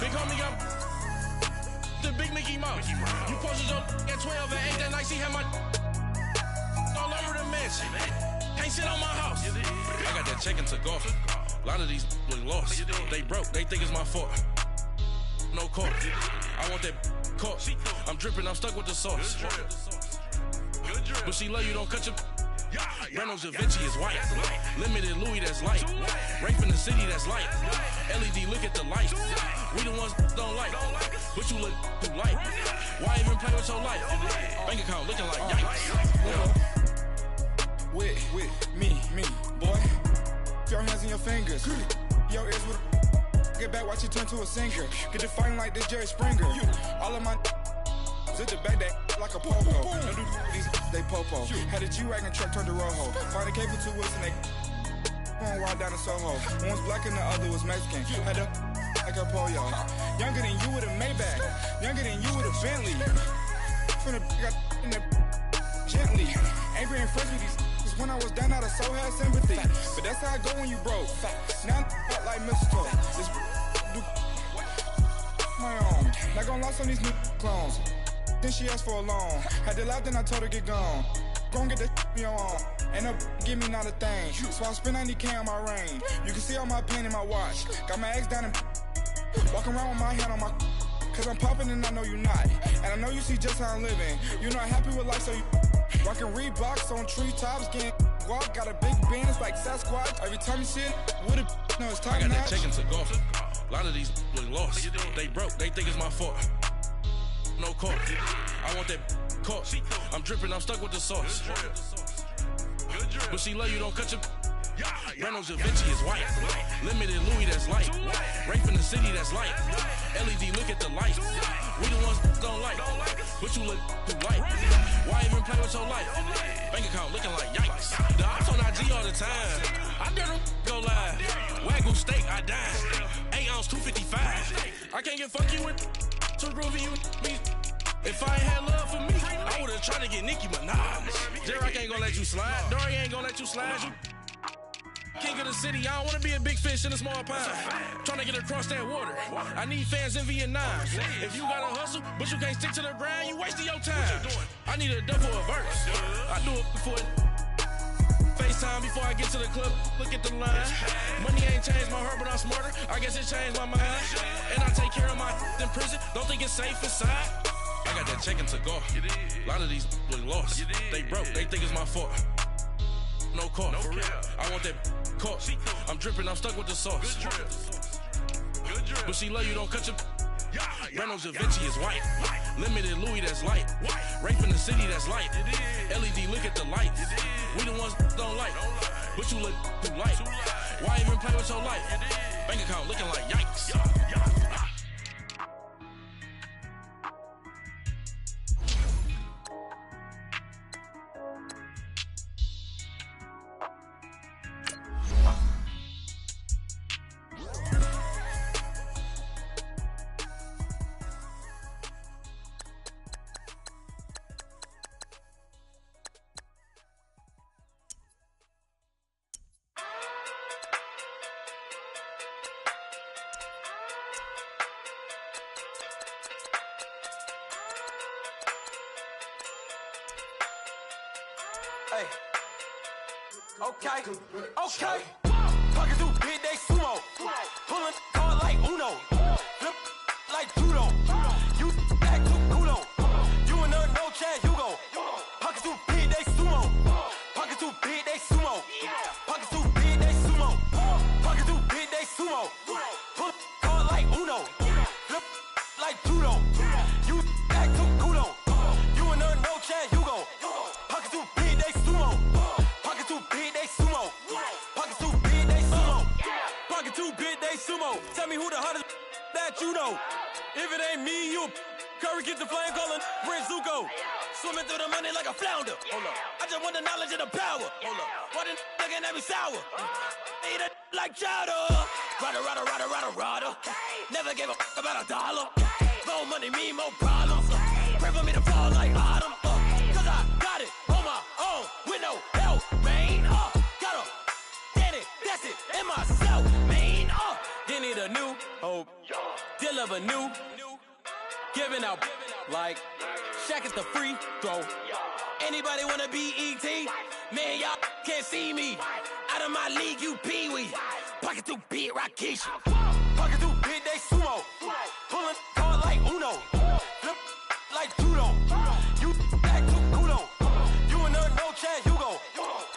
Speaker 1: big homie up the big Mickey Mouse. You posted your at 12 and 8 that night, she had my all over the mansion. Can't sit on my house. I got that check into golf. A lot of these look lost. They broke, they think it's my fault. No car. I want that Colt. I'm dripping, I'm stuck with the sauce. But she love you, don't cut your. Reynolds Da Vinci is white. Limited Louis, that's light. Rape in the city, that's light. LED, look at the lights. We the ones don't like. But you look too light. Why even play with your life? Bank account looking like yikes.
Speaker 7: With me, boy. Your hands and your fingers. Your ears with a. Get back, watch you turn to a singer. Get to fighting like this Jerry Springer. All of my. Zip the back that like a popo. No do these they popo. Had a G-Wagon truck turned to Rojo. Find a cable 2 wheels and they. Going wild down in Soho. One was black and the other was Mexican. Had a. Like a pollo. Younger than you with a Maybach. Younger than you with a Bentley. From the. Got in the. Gently. Ain't being friends with these. When I was down, I so had sympathy. But that's how I go when you broke. Now I'm like mistletoe. This my own. Not gonna lie on these new clones. Then she asked for a loan. Had to laugh, then I told her get gone. Gon' get that me on. Ain't no give me not a thing. So I spend 90K on my ring. You can see all my pain in my watch. Got my ex down and walking around with my hand on my. Cause I'm popping and I know you not. And I know you see just how I'm living. You're not happy with life, so you. Rockin' Reeboks on treetops, getting guap, got a big Benz like Sasquatch. Every time you see it, with it, no, it's time.
Speaker 1: I got that chicken to golf. A lot of these look lost. They broke, they think it's my fault. No car. I want that Colt. I'm dripping, I'm stuck with the sauce. But she love you, don't cut your. Reynolds Da Vinci is white. Limited Louis, that's light. Rape in the city, that's light. LED, look at the lights. We the ones don't like. But you look too light. Why even play with your life? Bank account looking like yikes. The ops on IG all the time. I dare them go live. Wagyu steak, I dine. 8 ounce, 255. I can't get fuck you with too groovy you me. If I ain't had love for me, I would've tried to get Nicki Minaj. Derek ain't gonna let you slide. Dory ain't gonna let you slide. You king of the city, I don't wanna be a big fish in a small pond. Trying to get across that water. I need fans in Vietnam. If you gotta hustle, but you can't stick to the grind, you wasting your time. I need a double a verse. I do it before FaceTime before I get to the club. Look at the line. Money ain't changed my heart, but I'm smarter. I guess it changed my mind. And I take care of my in prison. Don't think it's safe inside. I got that chicken to go. A lot of these look lost. They broke. They think it's my fault. No car. I want that Colt. I'm dripping, I'm stuck with the sauce. But she love you, don't cut your. Reynolds Da Vinci is white. Limited Louis, that's light. Rape in the city, that's light. LED, look at the lights. We the ones don't like. But you look too light. Why even play with your life? Bank account looking like yikes.
Speaker 14: Okay, okay. Pockets too big, they sumo. Pulling hard like Uno. Flip like judo. You act too kudo. You and her no Chad Hugo. Pockets too big, they sumo. Pockets too big, they sumo. Pockets too big, they sumo. Pockets too big, they sumo. Pull hard like Uno. Flip like judo. You act too kudo. You and her no Chad Hugo. Pockets too big, they sumo. Pockets too big, they sumo. Pockets too big, they sumo. Pocket too big, they sumo. Tell me who the hottest that you know. If it ain't me, you Curry get the flame calling Prince Zuko. Swimming through the money like a flounder. Hold up. I just want the knowledge and the power. Hold up. Why the looking at me sour? Eat it like chowder. Rada, rada, rada, rada, rada. Never gave a about a dollar. More money mean more problems. Pray for me to fall like autumn. Cause I got it on my own with no help, man. Got a daddy, that's it, in myself, man. They need a new hope. Deal of a new. Giving out like Shaq is the free throw. Anybody wanna be E.T.? Man, y'all can't see me. Out of my league, you pee-wee. Pocket too big, Rakishi. Pocket too big, they sumo. Pulling hard like Uno. Flip like judo. You act too kudo. You and her no Chad Hugo.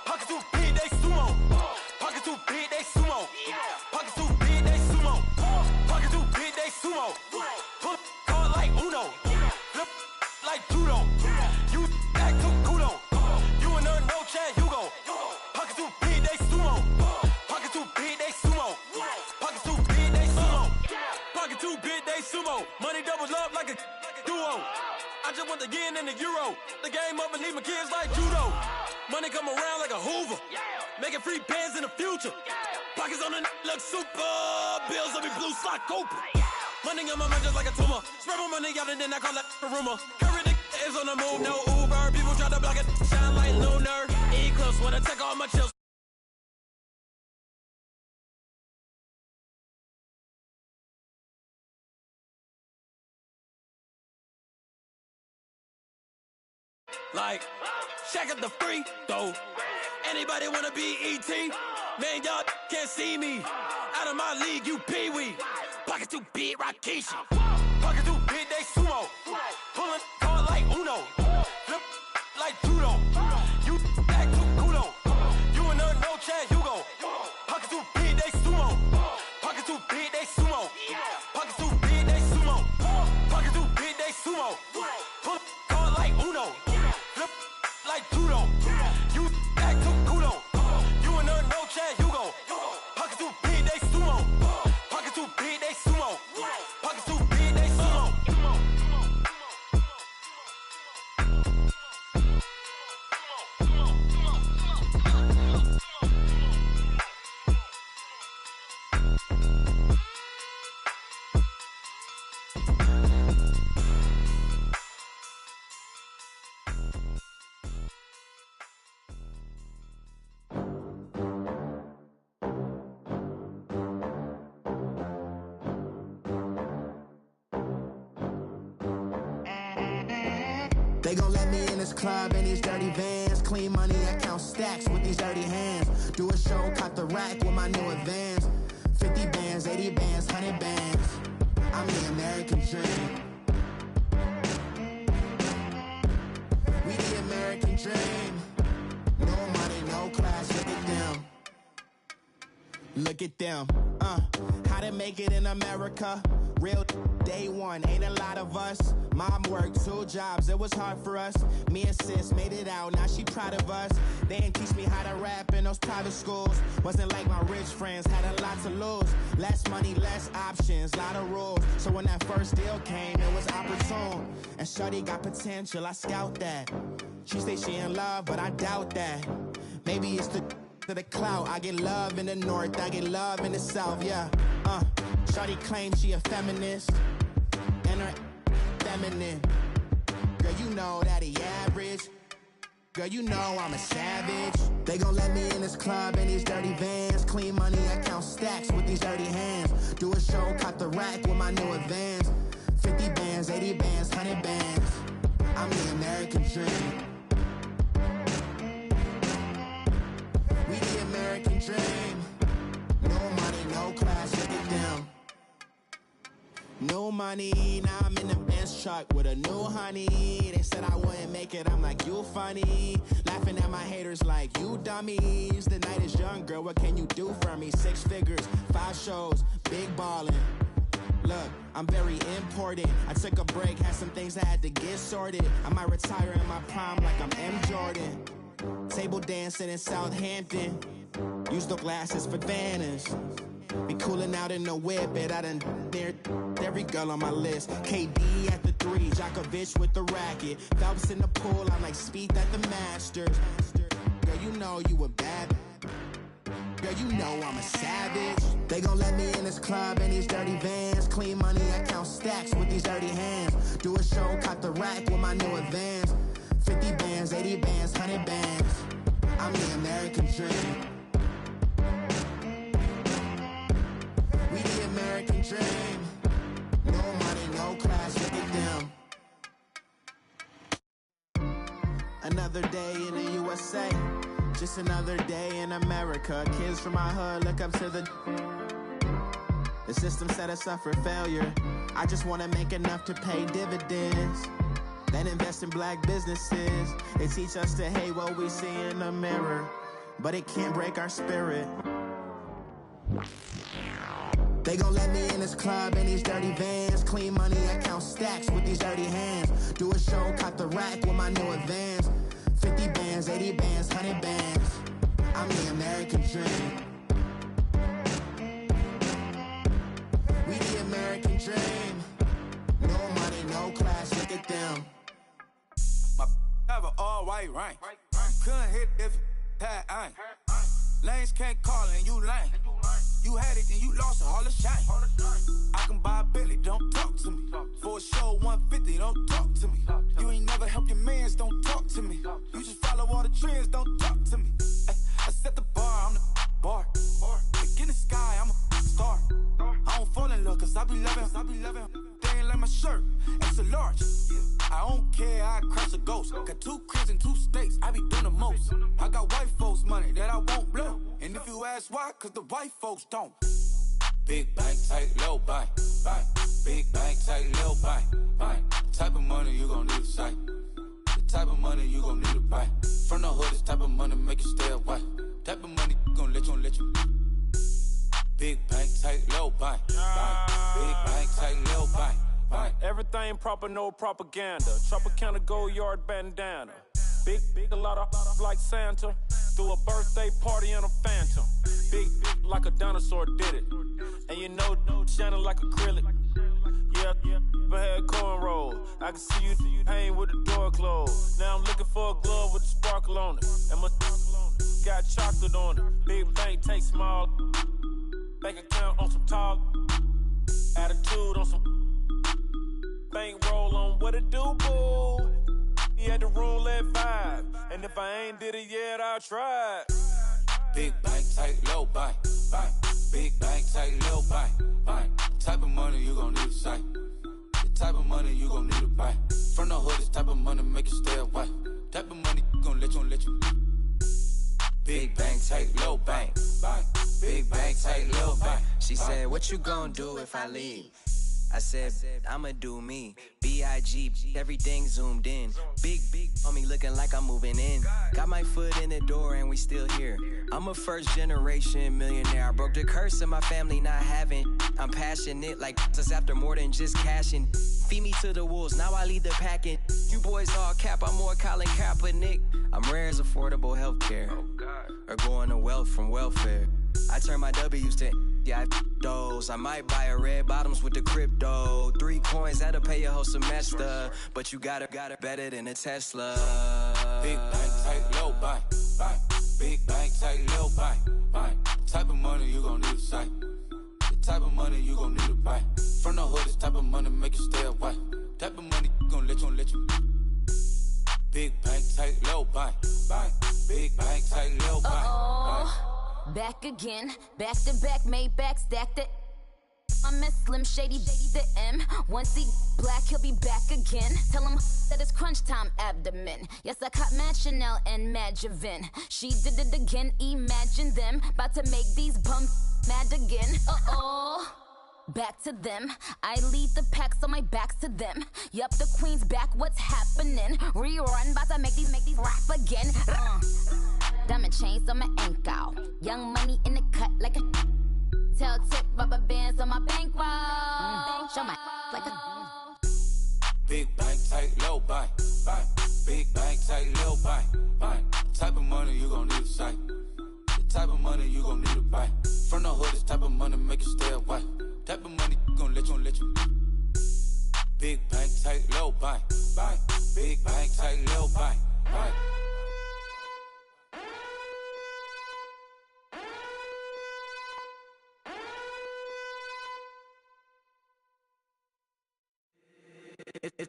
Speaker 14: Pocket too big, they sumo. Pocket too big, they sumo. Pocket too big, they sumo. Pocket too big, they sumo. Pull hard like Uno. Flip like judo. You act too kudo. You and her no Chad Hugo. Pocket too big, they sumo. Pocket too big, they sumo. Pocket too big, they sumo. Pocket too big, they sumo. Money doubles up like a duo. I just want the yen and the euro. The game up and leave my kids like judo. Money come around like a Hoover. Making free bands in the future. Pockets on the look super. Bills on me blue sock open. Money on my mind just like a tumor. Spread my money out and then I call that a rumor. Curry the is on the move, no Uber. People try to block it, shine like lunar. Eclipse wanna take all my chills. Like Shaq at the free throw. Anybody wanna be E.T.? Man, y'all can't see me. Out of my league, you pee-wee. Pocket too big, Rakishi. Pocket too big, they sumo. Pulling hard like Uno. Flip like judo. You act too kudo. You and her no Chad Hugo. Pocket too big, they sumo. Pocket too big, they sumo. Pocket too big, they sumo. Pocket too big, they sumo. Pull hard like Uno. Flip like judo. You act too kudo. You and her no Chad Hugo. Pocket too big, they sumo. Pocket too big, they sumo. Pocket too big, they sumo.
Speaker 6: They gon' let me in this club in these dirty vans. Clean money, I count stacks with these dirty hands. Do a show, caught the rack with my new advance. 50 bands, 80 bands, 100 bands. I'm the American dream. We the American dream. No money, no class, look at them. Look at them, how to make it in America. Real day one, ain't a lot of us. Mom worked 2 jobs, it was hard for us. Me and sis made it out, now she proud of us. They didn't teach me how to rap in those private schools. Wasn't like my rich friends, had a lot to lose. Less money, less options, lot of rules. So when that first deal came, it was opportune. And shorty got potential, I scout that. She say she in love, but I doubt that. Maybe it's to the clout. I get love in the north, I get love in the south, yeah. Shorty claims she a feminist, and her feminine. Girl, you know that he average. Girl, you know I'm a savage. They gon' let me in this club in these dirty vans. Clean money, I count stacks with these dirty hands. Do a show, caught the rack with my new advance. 50 bands, 80 bands, 100 bands. I'm the American dream. We New money, now I'm in the Benz truck with a new honey. They said I wouldn't make it, I'm like, you funny. Laughing at my haters like, you dummies. The night is young, girl, what can you do for me? 6 figures, 5 shows, big ballin'. Look, I'm very important. I took a break, had some things I had to get sorted. I might retire in my prime like I'm M. Jordan. Table dancing in Southampton. Use the glasses for Vanish. Be cooling out in the whip, but I done dared every girl on my list. KD at the 3, Djokovic with the racket. Phelps in the pool, I'm like Speed at the Masters. Girl, you know you a bad. Girl, you know I'm a savage. They gon' let me in this club in these dirty vans. Clean money, I count stacks with these dirty hands. Do a show, caught the rack with my new advance. 50 bands, 80 bands, 100 bands. I'm the American dream. We the American dream. No money, no class, look at them. Another day in the USA. Just another day in America. Kids from my hood look up to the system set us up for failure. I just wanna make enough to pay dividends. Then invest in black businesses. They teach us to hate what we see in the mirror, but it can't break our spirit. They gon' let me in this club in these dirty vans. Clean money, I count stacks with these dirty hands. Do a show, caught the rack with my new advance. 50 bands, 80 bands, 100 bands. I'm the American dream. We the American dream. No money, no class, look at them.
Speaker 7: My have an all-white rank. Couldn't hit if it had ain't. Lanes can't call and you lame. You had it and you lost all the shine. I can buy a Billy, don't talk to me. For a show 150, don't talk to me. You ain't never helped your mans, don't talk to me. You just follow all the trends, don't talk to me. I set the bar, I'm the bar. Look in the sky, I'm a star. I don't fall in love cause I be loving. They ain't like my shirt, extra large. I don't care, I crush a ghost. Got 2 cribs and 2 states, I be doing the most. I got white folks money that I won't blow. And if you ask why, cause the white folks don't. Big bank, tight, low bank. Big bank, tight, low bank. Type of money you gon' need to sight. The type of money you gon' need to buy. From the hood, this type of money make you stay away. Type of money gon' let you. Big bank, tight, low bank. Big bank, tight, low bank.
Speaker 15: Everything proper, no propaganda. Tropicana gold yard bandana. Big, a lot of like Santa. Threw a birthday party in a phantom. Big like a dinosaur did it. And you know, shining like acrylic. Yeah, I had cornrows. I can see you hang with the door closed. Now I'm looking for a glove with a sparkle on it. And my got chocolate on it. Big bank, take small. Bank account on some talk. Attitude on some. Bank roll on what it do, boo. He had the roulette vibe. And if I ain't did it yet, I'll try.
Speaker 7: Big bank, tight, low bank. Big bank, tight, low bank. Type of money you gon' need to sight. The type of money you gon' need to buy. From the hood, this type of money make you stay away. Type of money gon' let you. Big bank, tight, low bank. Big bank, tight, low bank.
Speaker 16: She said, what you gon' do if I leave? I said, I'ma do me. B.I.G. Everything zoomed in. Big on me looking like I'm moving in. Got my foot in the door and we still here. I'm a first generation millionaire. I broke the curse of my family not having. I'm passionate like us after more than just cashing. Feed me to the wolves, now I lead the packing. You boys all cap, I'm more Colin Kaepernick. I'm rare as affordable healthcare. Or going to wealth from welfare. I turn my W's to those. I might buy a red bottoms with the crypto. 3 coins, that'll pay your whole semester. But you got it better than a Tesla.
Speaker 7: Big bank, tight, low bank. Big bank, tight, low bank. Type of money you gon' need to sight. The type of money you gon' need to buy. From the hood, this type of money make you stay away. Type of money gon' let you. Big bank, tight, low bank. Big bank, tight, low bank.
Speaker 10: Back again, back to back, made back, stack the. I'm a Slim Shady, the M. Once he black, he'll be back again. Tell him that it's crunch time abdomen. Yes, I caught Mad Chanel and Mad Javin. She did it again, imagine them. About to make these bums mad again.
Speaker 17: Back to them. I lead the pack, so my back's to them. Yup, the queen's back, what's happening? Rerun, bout to make these rap again. Diamond chains on my ankle. Young money in the cut like a tail tip, rubber bands on my bankroll. Show my like a
Speaker 18: big bank, tight, low bank, bank. Big bank, tight, low bank, bank. Type of money you gon' need a sight. The type of money you gon' need a buy. From the hood, this type of money make you stay away. Type of money gon' let you. Big bank, tight, low bank, bank. Big bank, tight, low bank, bank.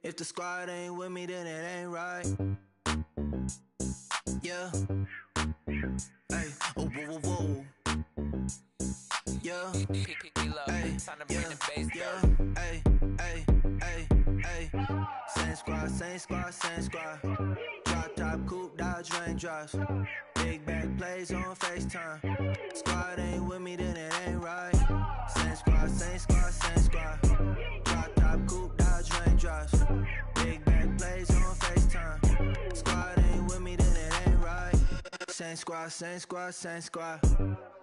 Speaker 6: If the squad ain't with me, then it ain't right. Yeah. Hey, oh, whoa, whoa, whoa. Yeah. Hey, yeah. Hey, hey, hey, hey. Same squad, same squad, same squad. Drop top, coupe, Dodge raindrops. Big back plays on FaceTime. Squad ain't with me, then it ain't right. Same squad, same squad, same squad. Drop top, coupe, Dodge raindrops. Big back plays on FaceTime. Squad ain't with me, then it ain't right. Same squad, same squad, same squad.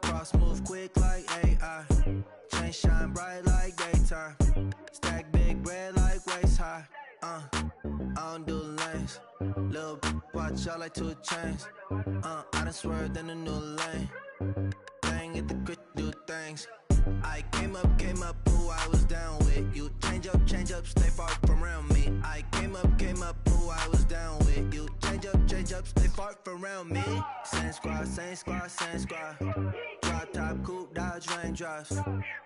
Speaker 6: Cross move quick like AI. Chain shine bright like daytime. Stack big bread like waist high. I don't do lanes. Little watch out like 2 chains. I done swerved in a new lane. Bang at the crit, do things. I came up, who I was down with. You change up, stay far from around me. I came up, who I was down with. You change up, stay far from around me. Same squad, same squad, same squad. Drop top, coupe, Dodge raindrops.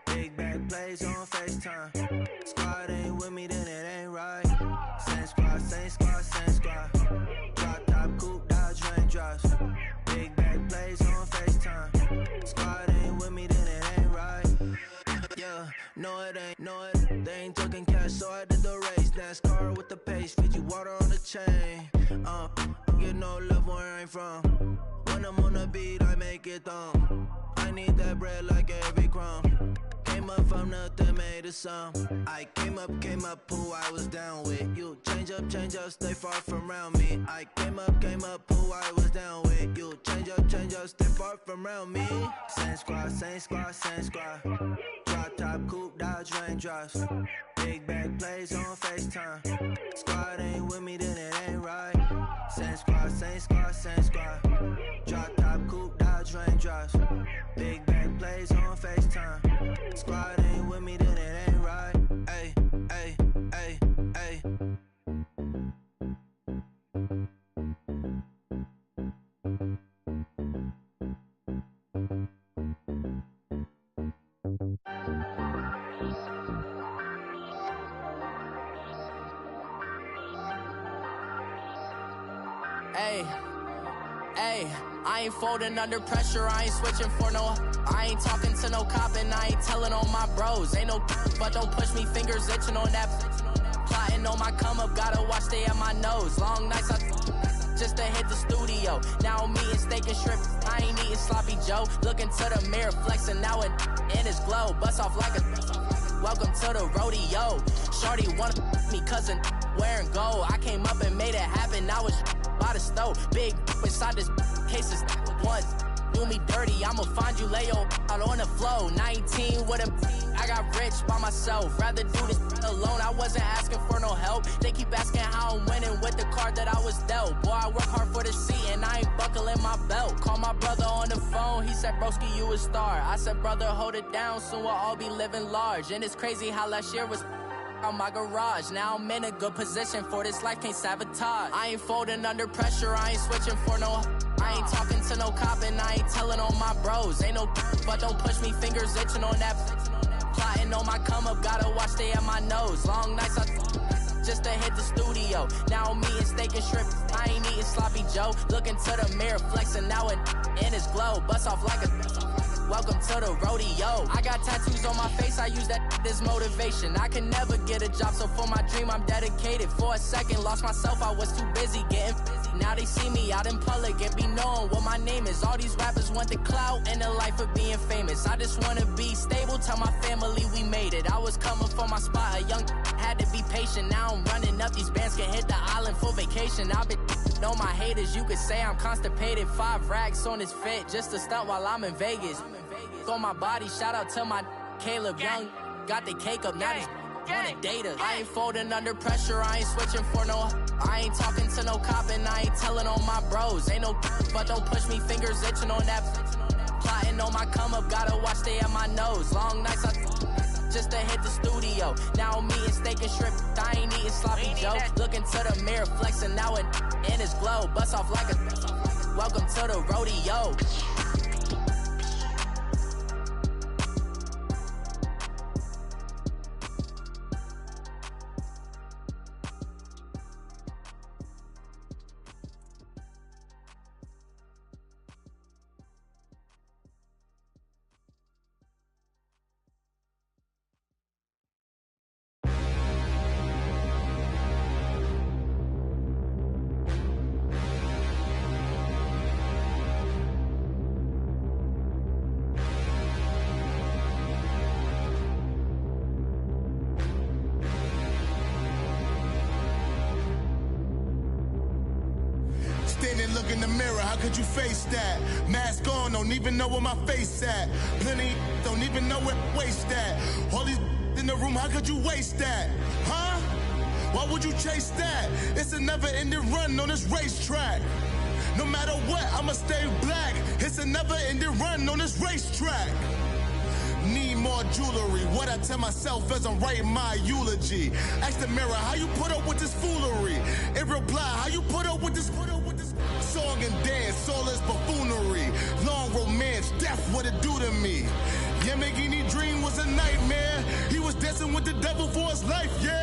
Speaker 6: Big back plays on FaceTime. Squad ain't with me, then it ain't right. Same squad, same squad, same squad. Drop top, coupe, Dodge raindrops. Big back plays on FaceTime. Squad ain't with me, then it ain't right. Yeah, no it ain't, they ain't talking cash, so I did the race. NASCAR with the pace, feed you water on the chain. Get no love where I'm from. When I'm on the beat, I make it thumb. I need that bread like every crumb. Came up from nothing, made a sum. I came up, who I was down with. You change up, stay far from around me. I came up, who I was down with. You change up, stay far from around me. Same squad, same squad, same squad. Drop top, coupe, Dodge raindrops. Big back plays on FaceTime. Squad ain't with me, then it ain't right. Same squad, same squad, same squad. Drop top, coupe, Dodge raindrops. Big back plays on FaceTime. Squad ain't with me, then it ain't right. Ay, ay, ay, ay.
Speaker 19: Hey, hey, I ain't folding under pressure, I ain't switching for no. I ain't talking to no cop and I ain't telling on my bros. Ain't no but don't push me, fingers itching on that. Plotting on my come up, gotta watch stay at my nose. Long nights I just to hit the studio. Now I'm eating steak and shrimp, I ain't eating sloppy Joe. Looking to the mirror, flexing now and in his glow. Bust off like a welcome to the rodeo. Shorty wanna me cousin wearing gold. I came up and made it happen, I was by the stove. Big inside this case is once. Do me dirty, I'ma find you, lay your out on the flow. 19 with a I got rich by myself. Rather do this alone, I wasn't asking for no help. They keep asking how I'm winning with the card that I was dealt. Boy, I work hard for the seat and I ain't buckling my belt. Call my brother on the phone, he said, broski, you a star. I said, brother, hold it down, soon we'll all be living large. And it's crazy how last year was on my garage. Now I'm in a good position for this life, can't sabotage. I ain't folding under pressure, I ain't switching for no. I ain't talking to no cop and I ain't telling on my bros. Ain't no but don't push me, fingers itching on that. Plotting on my come up, gotta watch stay at my nose. Long nights I just to hit the studio. Now I'm eating steak and shrimp, I ain't eating sloppy Joe. Looking to the mirror, flexing now and in his glow. Bust off like a welcome to the rodeo. I got tattoos on my face, I use that as motivation. I can never get a job, so for my dream I'm dedicated. For a second, lost myself, I was too busy getting busy. Now they see me out in public and be knowing what my name is. All these rappers want the clout and the life of being famous. I just wanna be stable, tell my family we made it. I was coming for my spot, a young had to be patient. Now I'm running up, these bands can hit the island for vacation. I've been know my haters, you could say I'm constipated. 5 racks on his fit, just to stunt while I'm in Vegas. On my body, shout out to my Caleb Young. Got the cake up, now he's wanna date us. I ain't folding under pressure, I ain't switching for no. I ain't talking to no cop and I ain't telling on my bros. Ain't no but don't push me, fingers itching on that. Plotting on my come up, gotta watch stay at my nose. Long nights I just to hit the studio. Now I'm eating steak and shrimp, I ain't eating sloppy Joe. Looking to the mirror, flexing now and in his glow. Bust off like a welcome to the rodeo.
Speaker 9: Look in the mirror, how could you face that? Mask on, don't even know where my face at. Plenty don't even know where waste at. All these in the room, how could you waste that? Huh? Why would you chase that? It's a never-ending run on this racetrack. No matter what, I'ma stay black. It's a never-ending run on this racetrack. Need more jewelry. What I tell myself as I'm writing my eulogy. Ask the mirror, how you put up with this foolery? It reply, how you put up with this song and dance, all this buffoonery. Long romance, death, what it do to me? Yeah, Yamagini dream was a nightmare. He was dancing with the devil for his life, yeah.